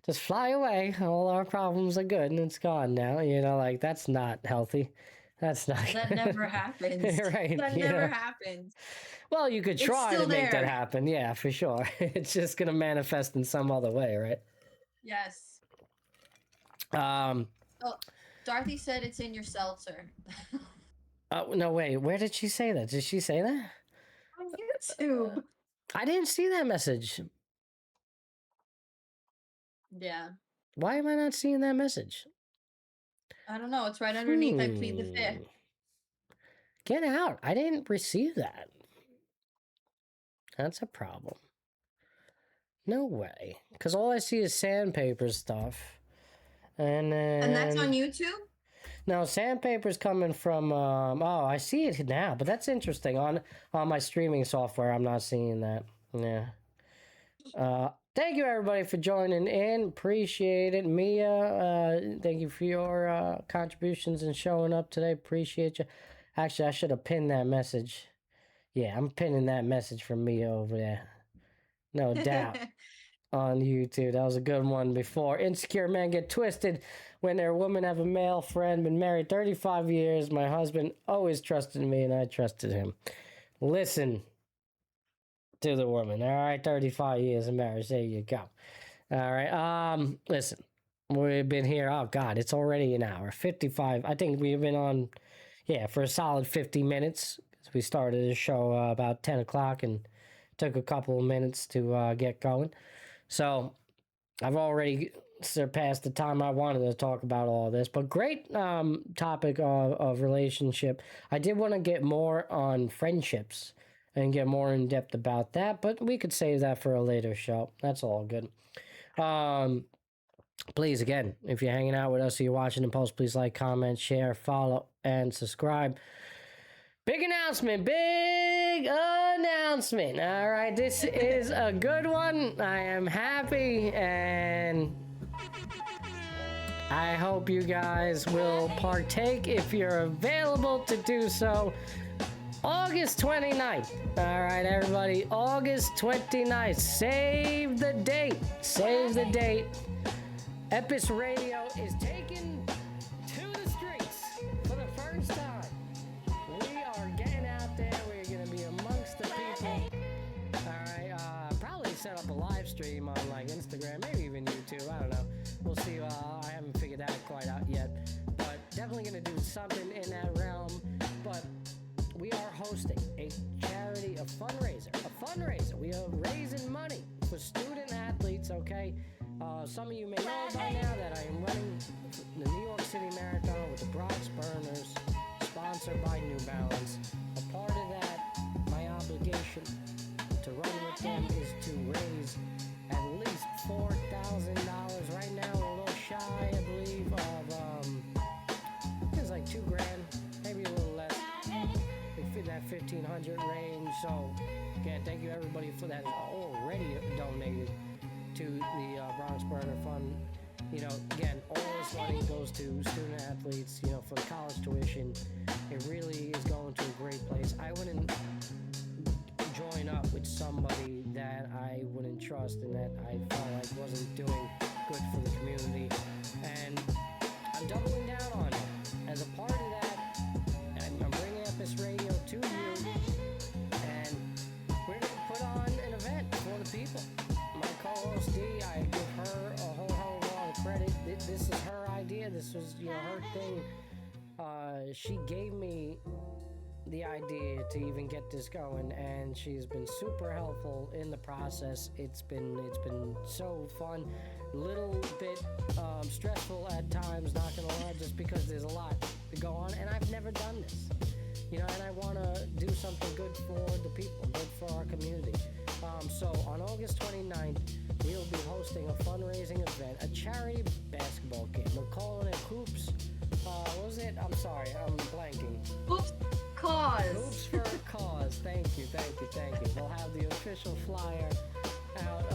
just fly away. All our problems are good and it's gone now. Like, that's not healthy. That's not That good. never happens. Right. That never happens. Well, you could It's try to still make that there. happen. Yeah, for sure. It's just going to manifest in some other way, right? Yes. Um, Oh, Dorothy said it's in your seltzer. Oh, no, wait. Where did she say that? Did she say that? On YouTube. I didn't see that message. Yeah. Why am I not seeing that message? I don't know. It's right underneath. I plead the fifth. Get out. I didn't receive that. That's a problem. No way. Because all I see is sandpaper stuff. And then... And that's on YouTube? No, sandpaper's coming from... oh, I see it now. But that's interesting. On my streaming software, I'm not seeing that. Yeah. Thank you, everybody, for joining in. Appreciate it. Mia, thank you for your contributions and showing up today. Appreciate you. Actually, I should have pinned that message. Yeah, I'm pinning that message from Mia over there. No doubt. On YouTube. That was a good one before. Insecure men get twisted when their women have a male friend. Been married 35 years. My husband always trusted me and I trusted him. Listen to the woman. All right, 35 years of marriage. There you go. All right. Listen, we've been here. Oh God, it's already an hour. 55. I think we've been on, for a solid 50 minutes. We started the show about 10 o'clock and took a couple of minutes to get going. So I've already surpassed the time I wanted to talk about all this, but great topic of relationship. I did want to get more on friendships and get more in depth about that, but we could save that for a later show. That's all good. Please, again, if you're hanging out with us or you're watching the post, please like, comment, share, follow, and subscribe. Big announcement. All right, this is a good one. I am happy, and I hope you guys will partake if you're available to do so. August 29th. All right, everybody. August 29th. Save the date. Epis Radio is taken to the streets for the first time. We are getting out there. We're going to be amongst the people. All right. Probably set up a live stream on like Instagram, maybe even YouTube. I don't know. We'll see. I haven't figured that quite out yet. But definitely going to do something in that realm. But we are hosting a charity, a fundraiser. We are raising money for student athletes, okay? Some of you may know by now that I am running the New York City Marathon with the Bronx Burners, sponsored by New Balance. A part of that, my obligation to run with them is to raise at least $4,000. Right now, we're a little shy, I believe, of, it's like $2,000, maybe a little less. In that 1,500 range. So again, thank you everybody for that already donated to the Bronx Burner Fund. You know, again, all this money goes to student athletes, you know, for the college tuition. It really is going to a great place. I wouldn't join up with somebody that I wouldn't trust and that I felt like wasn't doing good for the community. And I'm doubling down on it. As a part of that, I'm bringing Epis Radio to you, and we're going to put on an event for the people. My co-host D, I give her a whole hell of a lot of credit. This is her idea. This was, you know, her thing. She gave me the idea to even get this going, and she's been super helpful in the process. It's been so fun, little bit stressful at times, not gonna lie, just because there's a lot to go on, and I've never done this, you know, and I want to do something good for the people, good for our community. So on August 29th, we'll be hosting a fundraising event, a charity basketball game. We're calling it Hoops. What was it? I'm sorry, I'm blanking. Hoops Cause. Hoops for a Cause. Thank you. We'll have the official flyer out,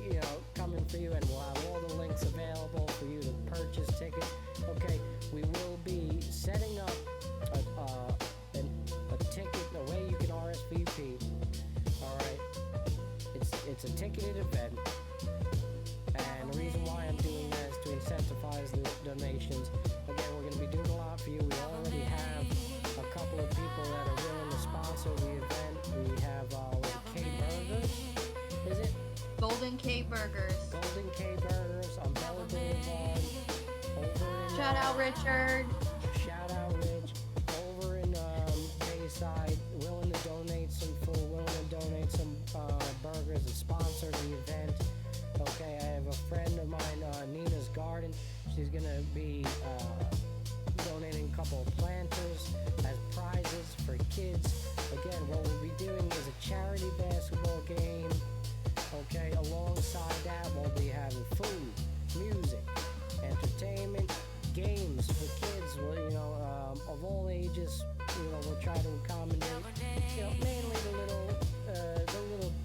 you know, coming for you, and we'll have all the links available for you to purchase tickets. Okay, we will be setting up a ticket, a way you can RSVP. All right, it's a ticketed event, and the reason why I'm doing that is to incentivize the donations. Again, we're going to be doing a lot for you. We already have a couple of people that are willing to sponsor the event. We have K Burgers, is it? Golden K Burgers. Golden K Burgers on Bella Boulevard. Over in Shout out, Richard. Shout out, Rich. Over in Bayside, willing to donate some food, willing to donate some burgers and sponsor the event. Okay, I have a friend of mine, Nina's Garden. She's going to be donating a couple of planters as prizes for kids. Again, what we'll be doing is a charity basketball game. Okay, alongside that, we'll be having food, music, entertainment, games for kids. Well, of all ages. We'll try to accommodate, mainly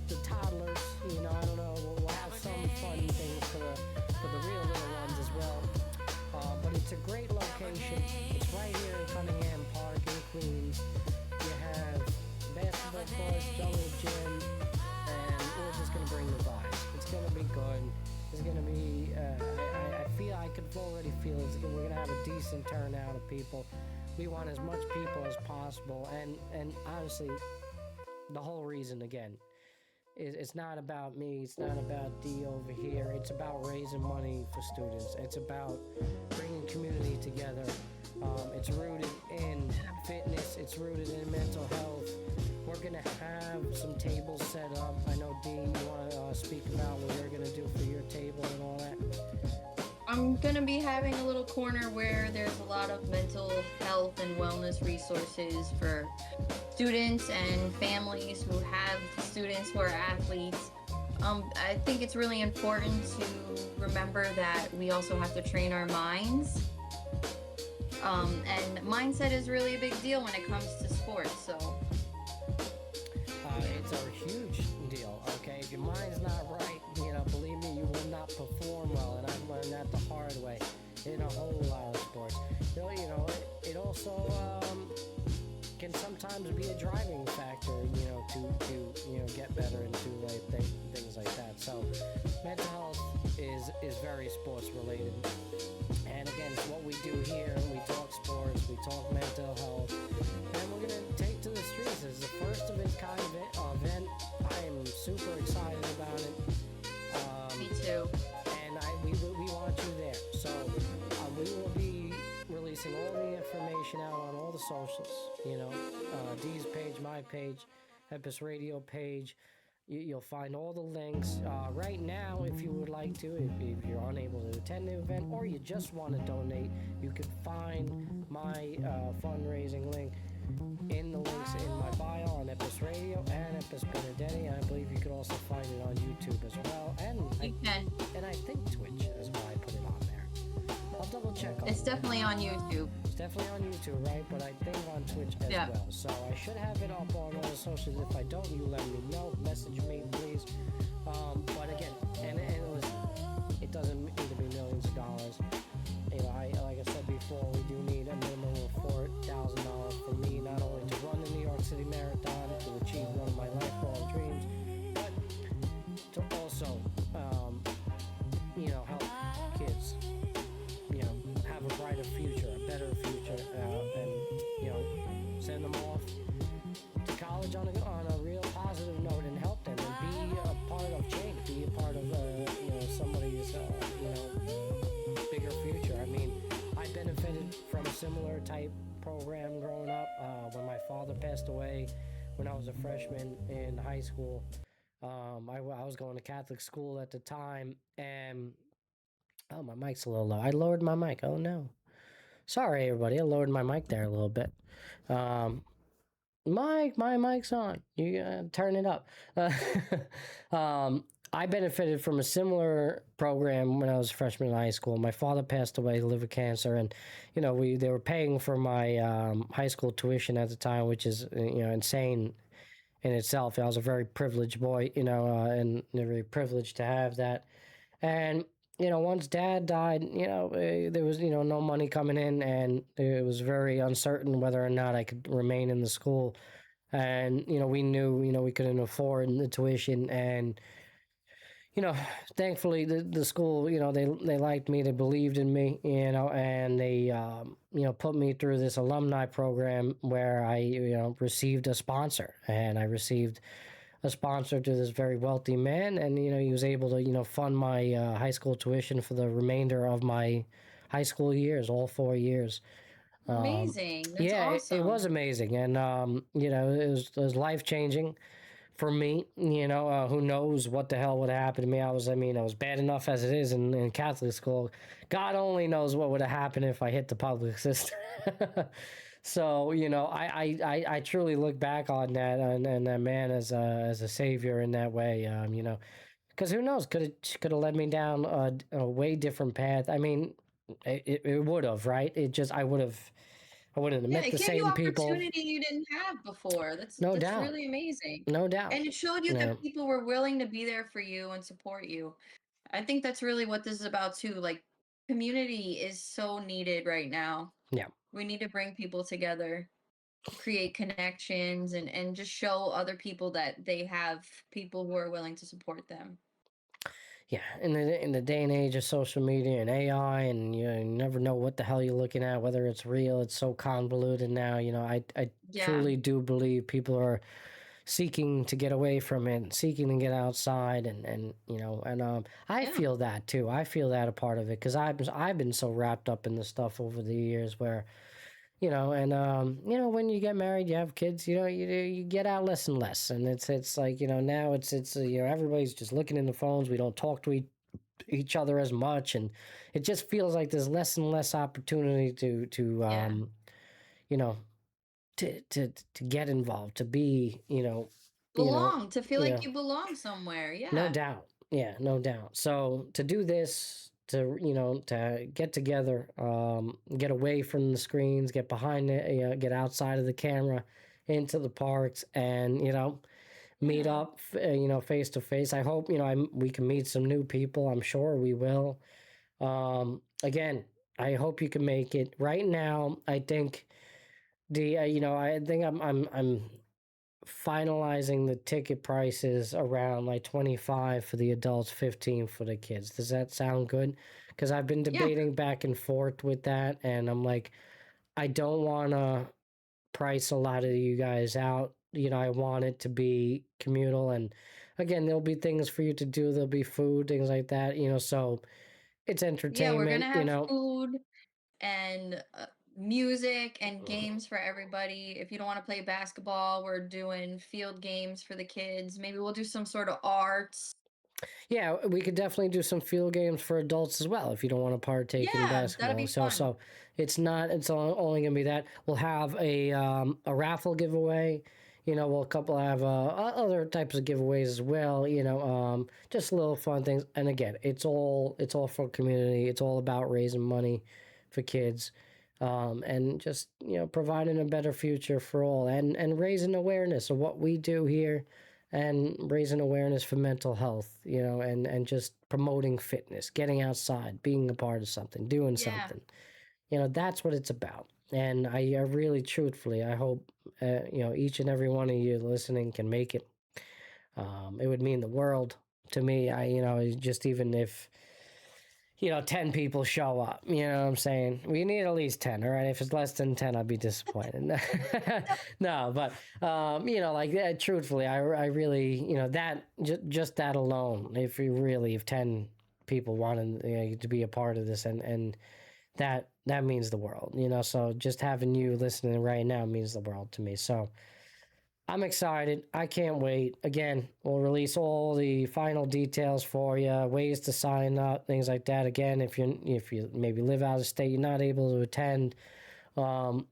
the toddlers. I don't know. We'll have some fun things for the real little ones as well. But it's a great location. It's right here in Cunningham Park in Queens. You have basketball courts, jungle gym, and we're just gonna bring the vibes. It's gonna be good. It's gonna be. I could already feel we're gonna have a decent turnout of people. We want as much people as possible, and honestly, the whole reason again. It's not about me, it's not about D over here, it's about raising money for students, it's about bringing community together. It's rooted in fitness, it's rooted in mental health. We're going to have some tables set up. I know, Dean, you want to speak about what you're going to do for your table and all that? I'm going to be having a little corner where there's a lot of mental health and wellness resources for students and families who have students who are athletes. I think it's really important to remember that we also have to train our minds. And mindset is really a big deal when it comes to sports. So it's a huge deal. Okay, if your mind's not right, believe me, you will not perform well. And I've learned that the hard way in a whole lot of sports. It also can sometimes be a driving factor, to get better and do things like that. So mental health is very sports related. And again, what we do here, we talk sports, we talk mental health, and we're going to take to the streets. It's the first of its kind event. I am super excited about it. Me too. And we want you there. So we will be releasing all the information out on all the socials. Dee's page, my page, Epis radio page. You'll find all the links. Right now, if you would like to, if you're unable to attend the event or you just want to donate, you can find my fundraising link in the links in my bio on Epis Radio and Epis Benedetti. I believe you could also find it on YouTube as well. And I think Twitch is why I put it on there. I'll double check. It's definitely on YouTube. It's definitely on YouTube, right? But I think on Twitch as well. So I should have it up on all the socials. If I don't, you let me know. Message me, please. But again, and it doesn't need to be millions of dollars. Like I said before, we do need a minimum of $4,000 for me, not only to run the New York City Marathon, to achieve one of my lifelong dreams, but to also, help kids, have a brighter future, a better future, and send them off to college on a real positive note and help them and be a part of change, be a part of somebody's bigger future. I mean, I benefited from a similar type program growing up. When my father passed away when I was a freshman in high school, I was going to Catholic school at the time, and my mic's a little low. I lowered my mic. Oh no. Sorry, everybody. I lowered my mic there a little bit. My mic's on. You gotta turn it up. I benefited from a similar program when I was a freshman in high school. My father passed away, liver cancer, and they were paying for my high school tuition at the time, which is insane in itself. I was a very privileged boy, and very privileged to have that. And once Dad died, there was no money coming in, and it was very uncertain whether or not I could remain in the school. And we knew we couldn't afford the tuition, and thankfully the school, they liked me, they believed in me, and they put me through this alumni program where I received a sponsor, and I received a sponsor to this very wealthy man, and he was able to fund my high school tuition for the remainder of my high school years, all 4 years. Amazing. That's Yeah, it was awesome. amazing, and it was life changing for me. Who knows what the hell would happen to me? I was bad enough as it is in Catholic school. God only knows what would have happened if I hit the public system. So I truly look back on that and that man as a savior in that way. Because who knows? Could have led me down a way different path. I mean, it would have, right? I wouldn't have Yeah, met it the gave you same people. opportunity you didn't have before. No That's doubt, really amazing. no doubt. And it showed you Yeah, that people were willing to be there for you and support you. I think that's really what this is about too. Like community is so needed right now. yeah. We need to bring people together, create connections and just show other people that they have people who are willing to support them. Yeah, in the day and age of social media and AI, and you never know what the hell you're looking at, whether it's real. It's so convoluted now. I Yeah. truly do believe people are seeking to get away from it, seeking to get outside, and I Yeah. feel that too. I feel that a part of it because I've been so wrapped up in this stuff over the years where. When you get married, you have kids, you get out less and less, and it's like now it's everybody's just looking in the phones. We don't talk to each other as much, and it just feels like there's less and less opportunity to Yeah. you know to get involved, to be you know Belong, to feel you like know you belong somewhere. no Yeah. doubt. Yeah, no doubt. So to do this, to get together, get away from the screens, get behind it, get outside of the camera, into the parks, and meet Yeah. up, face to face. I hope we can meet some new people. I'm sure we will. Again, I hope you can make it. Right now, I think I'm finalizing the ticket prices around like 25 for the adults, 15 for the kids. Does that sound good? Because I've been Yeah. debating back and forth with that, and I'm like, I don't want to price a lot of you guys out. I want it to be communal, and again, there'll be things for you to do. There'll be food, things like that. So it's Yeah, we're entertainment. gonna have food and music and games for everybody. If you don't want to play basketball, we're doing field games for the kids. Maybe we'll do some sort of arts. Yeah, we could definitely do some field games for adults as well if you don't want to partake in Yeah, that'll basketball. be So fun. so it's not it's only gonna be that. We'll have a raffle giveaway. We'll couple have other types of giveaways as well. Just little fun things. And again, it's all for community. It's all about raising money for kids, and just providing a better future for all, and raising awareness of what we do here, and raising awareness for mental health, and just promoting fitness, getting outside, being a part of something, doing Yeah. something. That's what it's about. And I really, truthfully, I hope, each and every one of you listening can make it. It would mean the world to me. Just even if 10 people show up. You know what I'm saying? We need at least 10, all right? If it's less than 10, I'll be disappointed. No, but, truthfully, I really, just that alone, if 10 people wanted to be a part of this, and that means the world, so just having you listening right now means the world to me. So, I'm excited. I can't wait. Again, we'll release all the final details for you, ways to sign up, things like that. Again, if you maybe live out of state, you're not able to attend. Um,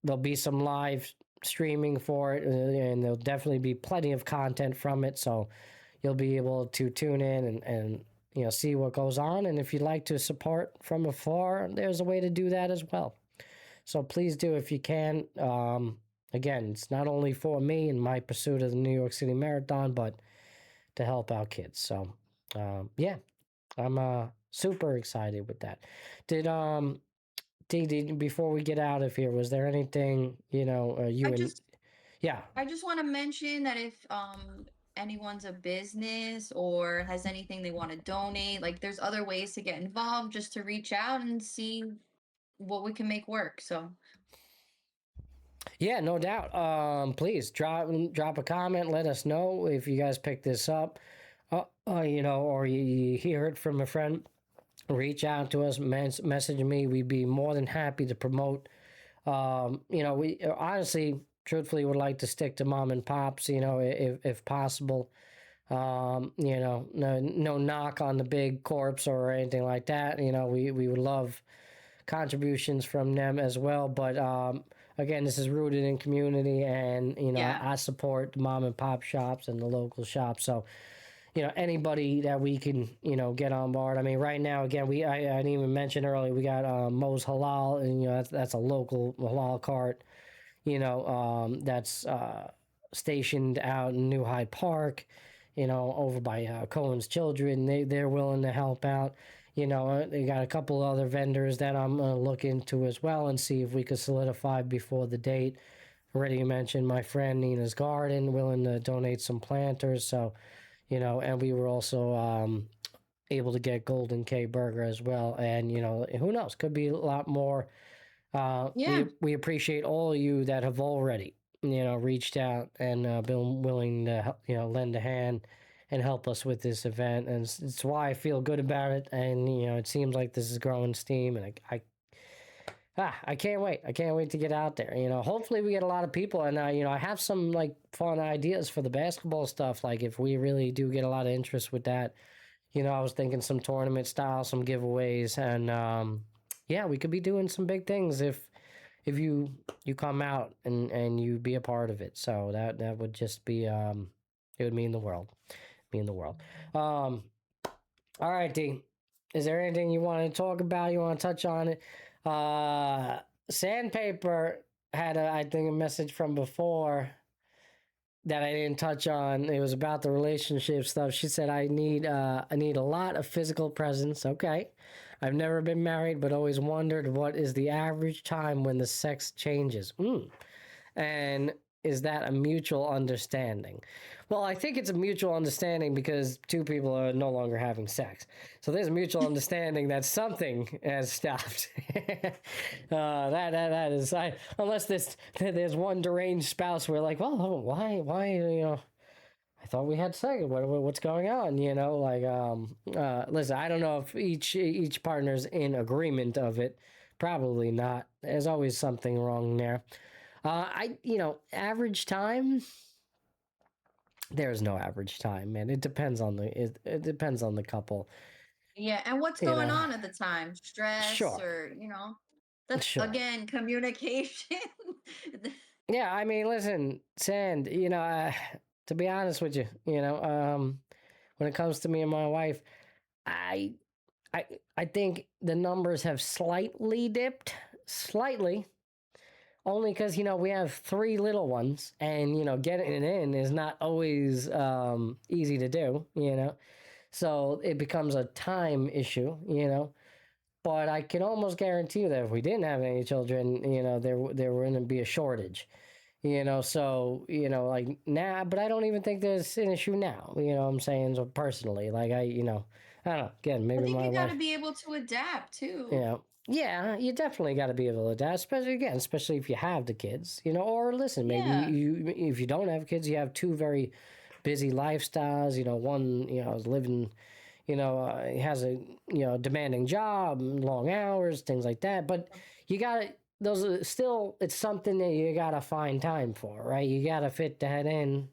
there'll be some live streaming for it, and there'll definitely be plenty of content from it. So you'll be able to tune in and see what goes on. And if you'd like to support from afar, there's a way to do that as well. So please do if you can. Again, it's not only for me and my pursuit of the New York City Marathon, but to help out kids. So, yeah, I'm super excited with that. Did before we get out of here, was there anything I you and just yeah? I just want to mention that if anyone's a business or has anything they want to donate, like there's other ways to get involved just to reach out and see what we can make work. So, Yeah, no doubt. Please drop a comment. Let us know if you guys pick this up, or you hear it from a friend. reach out to us, message me. We'd be more than happy to promote. We honestly, truthfully, would like to stick to mom and pops. If possible. No knock on the big corps or anything like that. We would love contributions from them as well. But again, this is rooted in community, and Yeah. I support the mom and pop shops and the local shops. So anybody that we can get on board. I mean, right now, again, I didn't even mention earlier, we got Mo's Halal, and that's a local halal cart. That's stationed out in New Hyde Park. Over by Cohen's Children. They're willing to help out. They got a couple other vendors that I'm going to look into as well and see if we could solidify before the date. Already mentioned my friend Nina's Garden, willing to donate some planters. So, and we were also able to get Golden K Burger as well. And, who knows, could be a lot more. Yeah. We appreciate all of you that have already, reached out and been willing to, lend a hand and help us with this event. And it's why I feel good about it. And, it seems like this is growing steam, and I can't wait. I can't wait to get out there. Hopefully we get a lot of people. And, I have some like fun ideas for the basketball stuff. Like if we really do get a lot of interest with that, I was thinking some tournament style, some giveaways, and we could be doing some big things if you come out and you be a part of it. So that would just be it would mean the world. All right, D. Is there anything you want to talk about? You want to touch on it? Sandpaper had I think a message from before that I didn't touch on. It was about the relationship stuff. She said I need a lot of physical presence. Okay. I've never been married, but always wondered what is the average time when the sex changes. And is that a mutual understanding? Well, I think it's a mutual understanding because two people are no longer having sex. So there's a mutual understanding that something has stopped. That is, unless there's one deranged spouse where like, well, why, I thought we had sex. What's going on? Listen, I don't know if each partner's in agreement of it. Probably not. There's always something wrong there. Average time. There's no average time, man. It depends on it depends on the couple. Yeah. And what's going on at the time? Stress Sure. or, that's Sure. again communication. Yeah, I mean, listen, Sand. To be honest with you, when it comes to me and my wife, I I think the numbers have slightly dipped, slightly, only because we have three little ones, and getting it in is not always easy to do. So it becomes a time issue. But I can almost guarantee you that if we didn't have any children, there wouldn't be a shortage. So like now, but I don't even think there's an issue now. What I'm saying, so personally, like I don't know. Again, I maybe think my you got wife. to be able to adapt too. Yeah, you definitely got to be able to adapt, especially if you have the kids, or listen, maybe Yeah. you if you don't have kids, you have two very busy lifestyles. One, is living, he has a demanding job, long hours, things like that. But you got to those are still it's something that you got to find time for, right? You got to fit that in.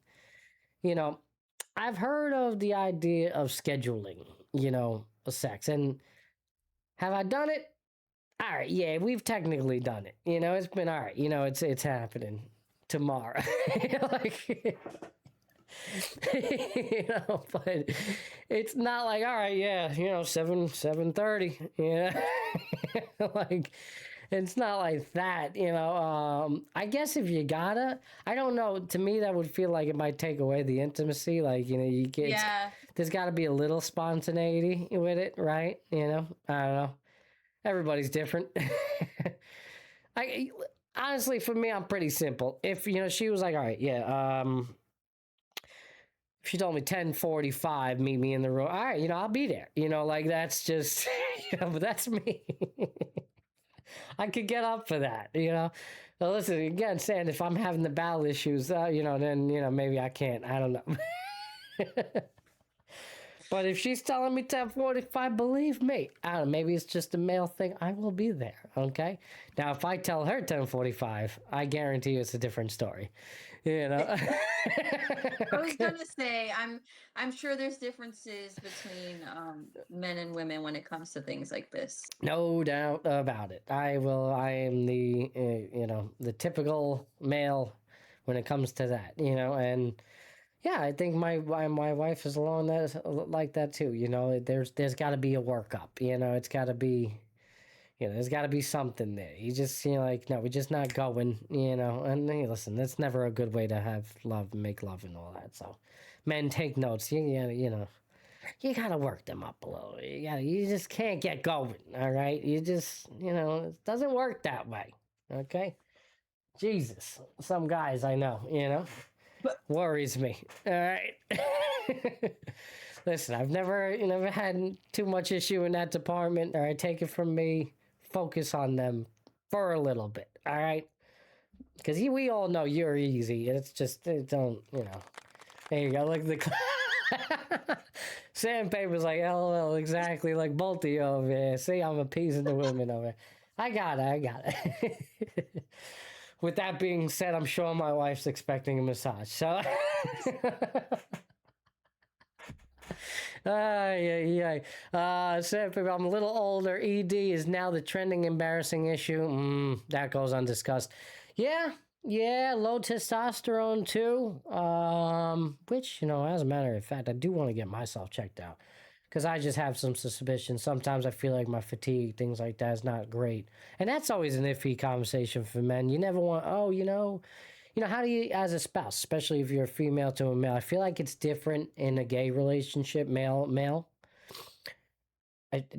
I've heard of the idea of scheduling, a sex, and have I done it? All right, yeah, we've technically done it. It's been all right. It's happening tomorrow. Like, but it's not like all right, yeah, 7:30. Like it's not like that. I guess if you gotta, I don't know. To me, that would feel like it might take away the intimacy. Like you get, Yeah. there's got to be a little spontaneity with it, right? I don't know. Everybody's different. I honestly, for me, I'm pretty simple. If she was like, all right, yeah, if she told me 10:45, meet me in the room. All right, I'll be there. Like that's just, but that's me. I could get up for that. Now listen again, saying if I'm having the bowel issues, then maybe I can't. I don't know. But if she's telling me 10:45, believe me, I don't know, maybe it's just a male thing. I will be there. Okay. Now, if I tell her 10:45, I guarantee you it's a different story. You know. I was gonna say, I'm sure there's differences between men and women when it comes to things like this. No doubt about it. I am the the typical male when it comes to that. And yeah, I think my wife is along that like that too. There's got to be a workup. It's got to be. There's got to be something there. You just, like, no, we're just not going, And hey, listen, that's never a good way to have love and make love and all that. So, men, take notes. You gotta work them up a little. You just can't get going. All right, you just, it doesn't work that way. Okay, Jesus, some guys I know, worries me. All right. Listen, I've never had too much issue in that department. All right, take it from me. Focus on them for a little bit, all right? Because we all know you're easy. It's just, don't, There you go. Look at the sandpaper's like, LOL, exactly like both of you over here. See, I'm appeasing the women over here. I got it. With that being said, I'm sure my wife's expecting a massage. So... yeah. I'm a little older. ED is now the trending embarrassing issue. That goes undiscussed. Yeah, low testosterone too. Which, as a matter of fact, I do want to get myself checked out. Because I just have some suspicion. Sometimes I feel like my fatigue, things like that, is not great. And that's always an iffy conversation for men. You never want, how do you, as a spouse, especially if you're a female to a male, I feel like it's different in a gay relationship, male.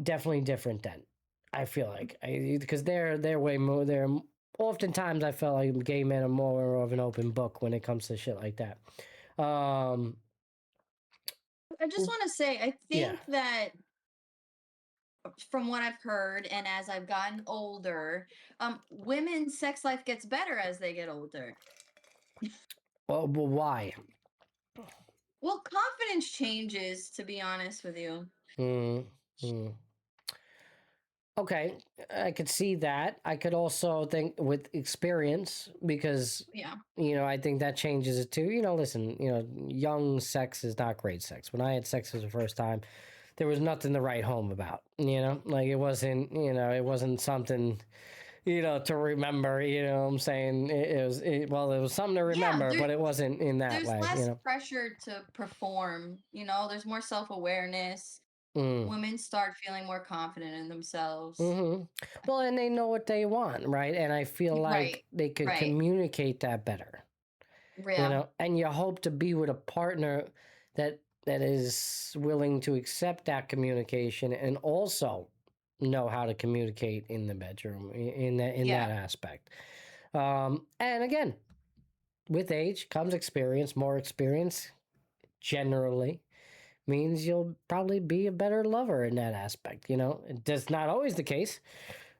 Definitely different then. I feel like, because they're way more. Oftentimes I felt like gay men are more of an open book when it comes to shit like that. I just want to say, I think that from what I've heard, and as I've gotten older, women's sex life gets better as they get older. Well, why? Well, confidence changes, to be honest with you. Okay, I could see that. I could also think with experience, because I think that changes it too. Listen, young sex is not great sex. When I had sex for the first time, there was nothing to write home about. Like it wasn't something to remember. What I'm saying? It was something to remember, but it wasn't in that way. There's less pressure to perform. There's more self-awareness. Women start feeling more confident in themselves. Well, and they know what they want, right? And I feel like they could communicate that better. And you hope to be with a partner that is willing to accept that communication and also know how to communicate in the bedroom in that aspect. And again, with age comes experience. More experience generally means you'll probably be a better lover in that aspect. That's not always the case.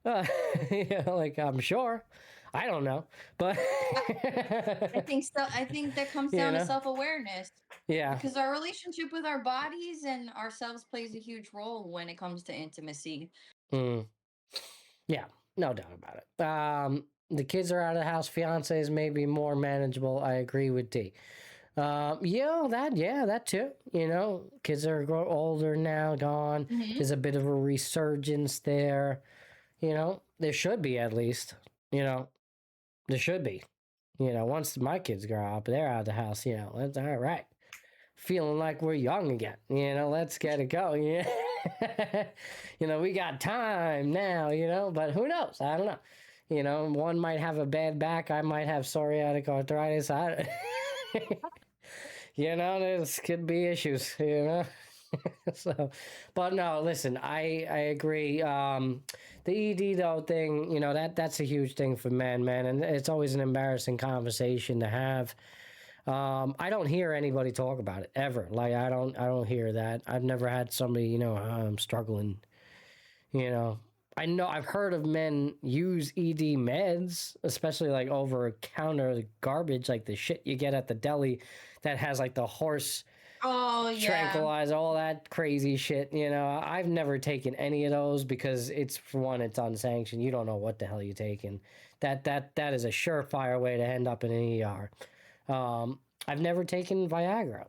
Like I'm sure. I don't know, but I think so. I think that comes down to self-awareness. Yeah. Because our relationship with our bodies and ourselves plays a huge role when it comes to intimacy. Yeah, no doubt about it. The kids are out of the house. Fiance is maybe more manageable. I agree with D. That too. Kids are older now, gone. There's a bit of a resurgence there. There should be, at least. There should be. Once my kids grow up, they're out of the house. That's all right. Feeling like we're young again. Let's get it going. We got time now. But who knows? I don't know. One might have a bad back. I might have psoriatic arthritis. This could be issues, So, but no, listen, I agree. The ED though thing, that's a huge thing for men, and it's always an embarrassing conversation to have. I don't hear anybody talk about it ever. Like I don't hear that. I've never had somebody, I'm struggling. I know I've heard of men use ED meds, especially like over counter garbage, like the shit you get at the deli that has like the horse Oh yeah. tranquilizer, all that crazy shit. I've never taken any of those because it's, for one, it's unsanctioned. You don't know what the hell you're taking. That is a surefire way to end up in an ER. I've never taken Viagra.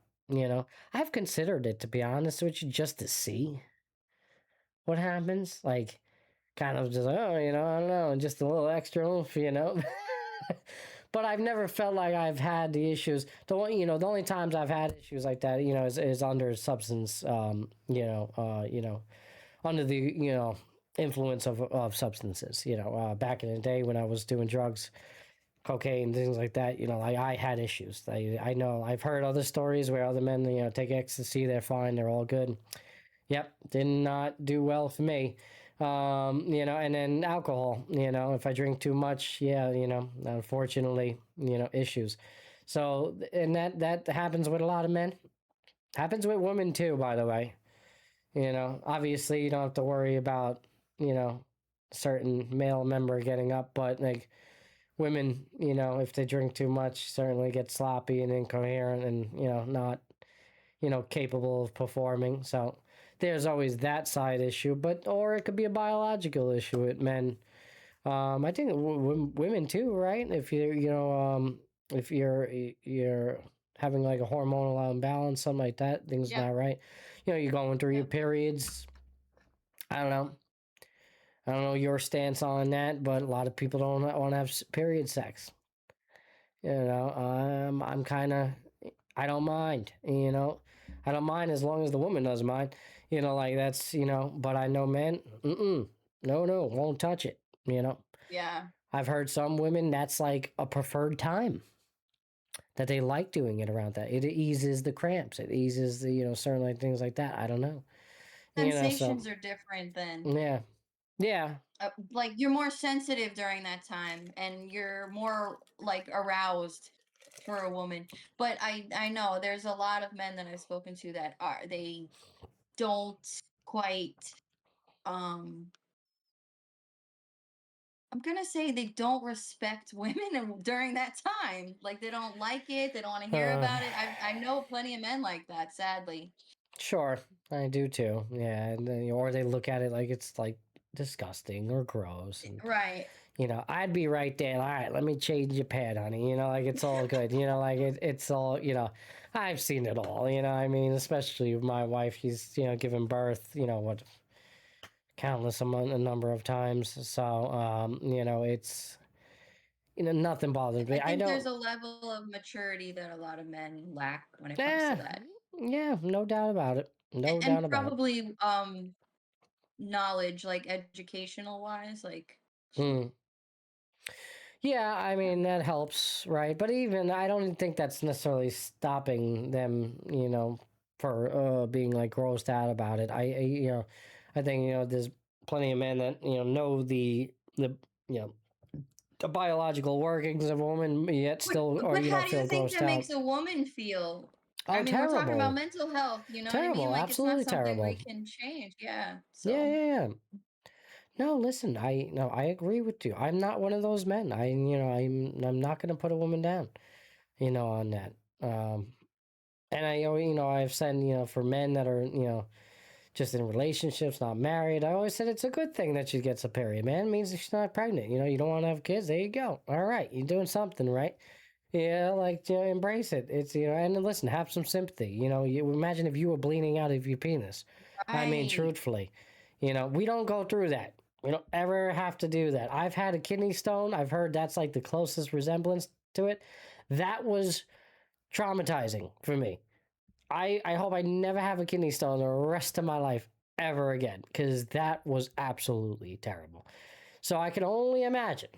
I've considered it, to be honest with you, just to see what happens. Like, kind of just, oh, I don't know, and just a little extra oomph. But I've never felt like I've had the issues. The only times I've had issues like that, is under substance, under the, influence of substances. Back in the day when I was doing drugs, cocaine, things like that. Like, I had issues. I know I've heard other stories where other men, take ecstasy, they're fine, they're all good. Yep, did not do well for me. And then alcohol, if I drink too much, yeah, unfortunately, issues. So, and that happens with a lot of men. Happens with women too, by the way. Obviously you don't have to worry about, certain male member getting up, but like women, if they drink too much, certainly get sloppy and incoherent and, not, capable of performing. So there's always that side issue, or it could be a biological issue with men. I think women too, right? If if you're having like a hormonal imbalance, something like that, things Yep. not right. You're going through your Yep. periods. I don't know. I don't know your stance on that, but a lot of people don't want to have period sex. I'm kind of, I don't mind. I don't mind as long as the woman doesn't mind. Like that's, but I know men, no, won't touch it. Yeah. I've heard some women that's like a preferred time that they like doing it around that. It eases the cramps. It eases the, certain like things like that. I don't know. So Sensations are different than yeah, yeah. like you're more sensitive during that time and you're more like aroused for a woman. But I know there's a lot of men that I've spoken to that they don't quite um I'm gonna say they don't respect women during that time. Like they don't like it. They don't want to hear Uh, about it. I know plenty of men like that. Sadly, Sure, I do too. Yeah, and then, or they look at it like it's like disgusting or gross, and right? I'd be right there. All right, let me change your pad, honey. Like it's all good. Like it's all. I've seen it all. I mean, especially with my wife. She's given birth. What, countless a number of times. So it's nothing bothers me. I I think there's don't. a level of maturity that a lot of men lack when it comes to Yeah, that, yeah, no doubt about it. No and doubt about it. probably knowledge, like educational wise, like Hmm. Yeah, I mean that helps, right? But even I don't think that's necessarily stopping them, for being like grossed out about it. I think there's plenty of men that know the you know the biological workings of a woman, yet still or but how do you feel think grossed that out. makes a woman feel? I Oh, mean, we're talking about terrible, mental health, you know what I mean? terrible, Like it's not absolutely something we terrible. can change. Yeah. Yeah, So, yeah, yeah. No, listen, I no, I agree with you. I'm not one of those men. I'm not going to put a woman down, on that. Um, And I've said, for men that are, just in relationships, not married, I always said it's a good thing that she gets a period, man. It means that she's not pregnant. You don't want to have kids. There you go. All right. You're doing something, right? Yeah, like, embrace it. It's, and then listen, have some sympathy. You imagine if you were bleeding out of your penis. I mean, right. truthfully, we don't go through that. We don't ever have to do that. I've had a kidney stone. I've heard that's like the closest resemblance to it. That was traumatizing for me. I hope I never have a kidney stone the rest of my life ever again because that was absolutely terrible. So I can only imagine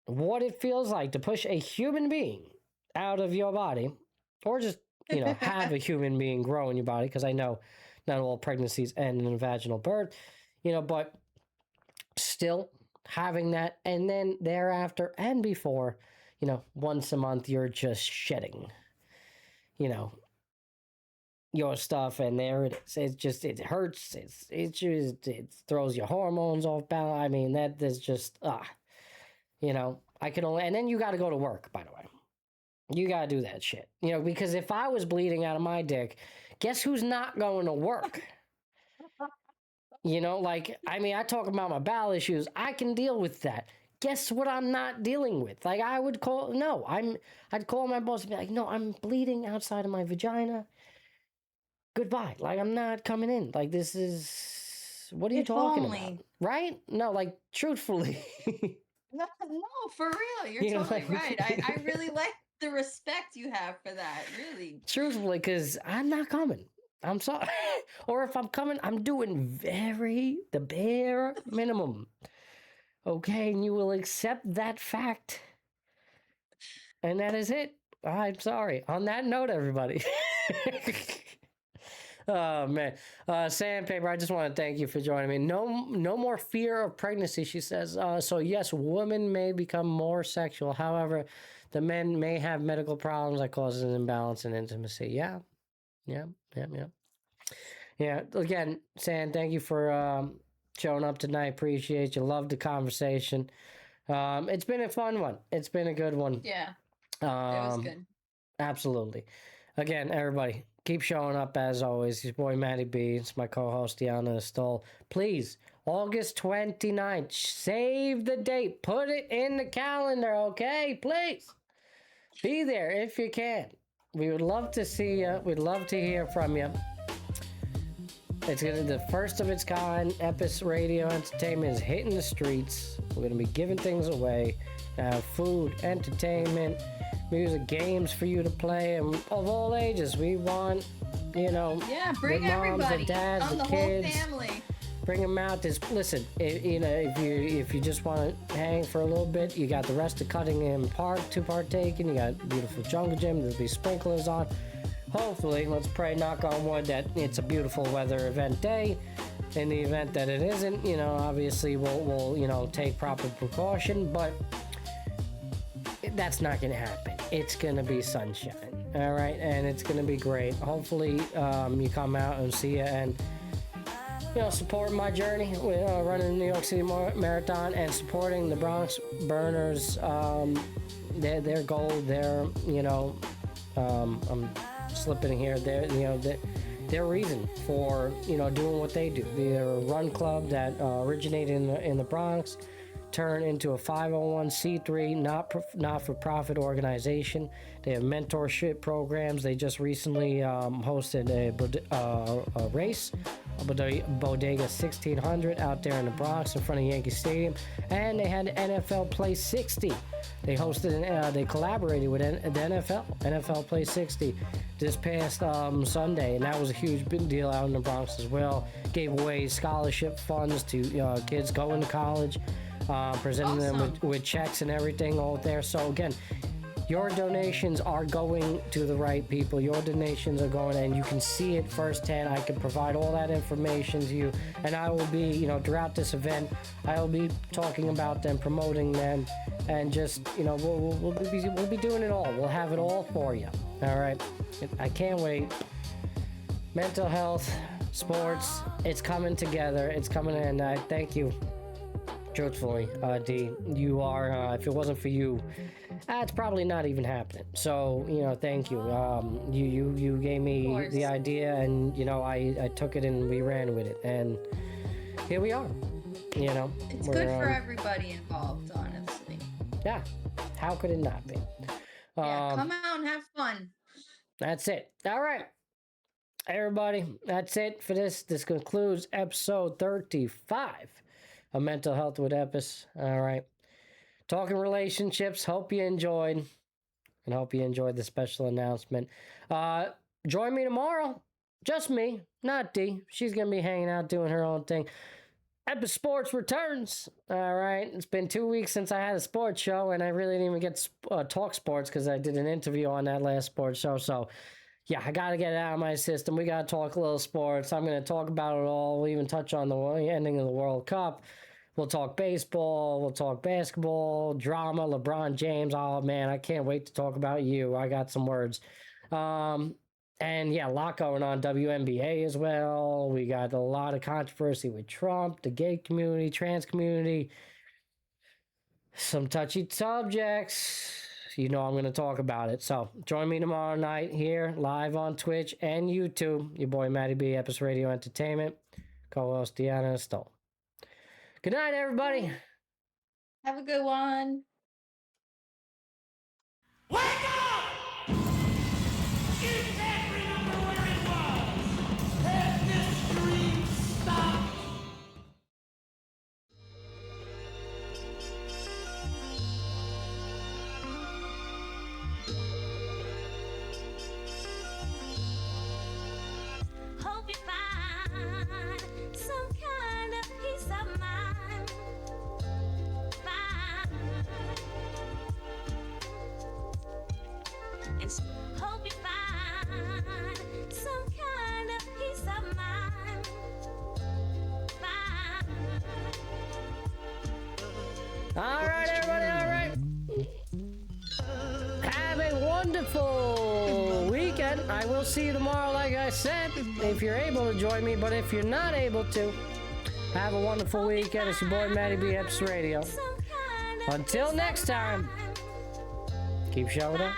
what it feels like to push a human being out of your body or just, have a human being grow in your body because I know not all pregnancies end in a vaginal birth, but still having that and then thereafter and before, once a month you're just shedding, you know, your stuff and there it is. It hurts. It throws your hormones off balance. I mean that is just I can only, and then you got to go to work, by the way. You gotta do that shit. You know, because if I was bleeding out of my dick, guess who's not going to work? You know, like, I mean, I talk about my bowel issues. I can deal with that. Guess what I'm not dealing with? Like, I'd call my boss and be like, no, I'm bleeding outside of my vagina. Goodbye. Like, I'm not coming in. Like, this is, what are you If talking only. about? Right? No, like, truthfully. No, for real. You're You know, totally like- right. I really like the respect you have for that. Really. Truthfully, because I'm not coming. I'm sorry. Or if I'm coming, I'm doing the bare minimum. Okay, and you will accept that fact. And that is it. I'm sorry. On that note, everybody. Oh man, Sandpaper. I just want to thank you for joining me. No more fear of pregnancy. She says. So yes, women may become more sexual. However, the men may have medical problems that causes an imbalance in intimacy. Yeah. Again, Sand, thank you for showing up tonight. Appreciate you. Love the conversation. It's been a fun one. It's been a good one. Yeah. It was good. Absolutely. Again, everybody, keep showing up as always. Your boy Matty B. It's my co-host Deanna Stoll. Please, August 29th, save the date. Put it in the calendar, okay? Please. Be there if you can. We would love to see you. We'd love to hear from you. It's gonna be the first of its kind. Epis Radio Entertainment is hitting the streets. We're gonna be giving things away. Food, entertainment, music, games for you to play, and of all ages. We want, Yeah, bring the moms, everybody. the dads, I'm the the kids. whole family. Bring them out. Listen, if you just want to hang for a little bit, you got the rest of Cuttingham Park to partake in. You got beautiful jungle gym. There'll be sprinklers on. Hopefully, let's pray, knock on wood, that it's a beautiful weather event day. In the event that it isn't, obviously we'll take proper precaution, but that's not going to happen. It's going to be sunshine, all right, and it's going to be great. Hopefully, you come out and see it, and support my journey with running the New York City Marathon and supporting the Bronx Burners. Their goal, I'm slipping here. Their reason for doing what they do. They're a run club that originated in the Bronx, turned into a 501c3 not-for-profit organization. They have mentorship programs. They just recently hosted a race, a Bodega 1600 out there in the Bronx in front of Yankee Stadium, and they had NFL Play 60. They hosted, they collaborated with the NFL Play 60 this past Sunday, and that was a huge big deal out in the Bronx as well. Gave away scholarship funds to kids going to college, presenting them with checks and everything all there. So again, your donations are going to the right people. Your donations are going, and you can see it firsthand. I can provide all that information to you, and I will be, throughout this event, I will be talking about them, promoting them, and just, we'll be doing it all. We'll have it all for you. All right, I can't wait. Mental health, sports, it's coming together. It's coming in. I thank you. Truthfully, D, you are. If it wasn't for you, it's probably not even happening. So, thank you. You gave me the idea, and I took it and we ran with it, and here we are. It's good for everybody involved, honestly. Yeah, how could it not be? Come out and have fun. That's it. All right, everybody. That's it for this. This concludes episode 35 of Mental Health with Epis. All right. Talking relationships. Hope you enjoyed. And hope you enjoyed the special announcement. Join me tomorrow. Just me, not D. She's going to be hanging out doing her own thing. Epis Sports returns. All right. It's been 2 weeks since I had a sports show, and I really didn't even get to talk sports because I did an interview on that last sports show. So, yeah, I got to get it out of my system. We got to talk a little sports. I'm going to talk about it all. We'll even touch on the ending of the World Cup. We'll talk baseball. We'll talk basketball, drama, LeBron James. Oh, man, I can't wait to talk about you. I got some words. And, yeah, a lot going on. WNBA as well. We got a lot of controversy with Trump, the gay community, trans community. Some touchy subjects. you know I'm going to talk about it. So join me tomorrow night here, live on Twitch and YouTube. Your boy Matty B, Epis Radio Entertainment, co-host Deanna Stoll. Good night, everybody. Have a good one. Wake up! You can't remember where it was. Has this dream stopped? Hope you find some kind of peace of mind. Find and hope you find some kind of peace of mind. Find. All right, everybody, all right. Have a wonderful weekend. I will see you tomorrow, like I said, if you're able to join me. But if you're not able to, have a wonderful weekend. It's your boy, Matty B, Epis Radio. Some kind of Until next time, keep showing up.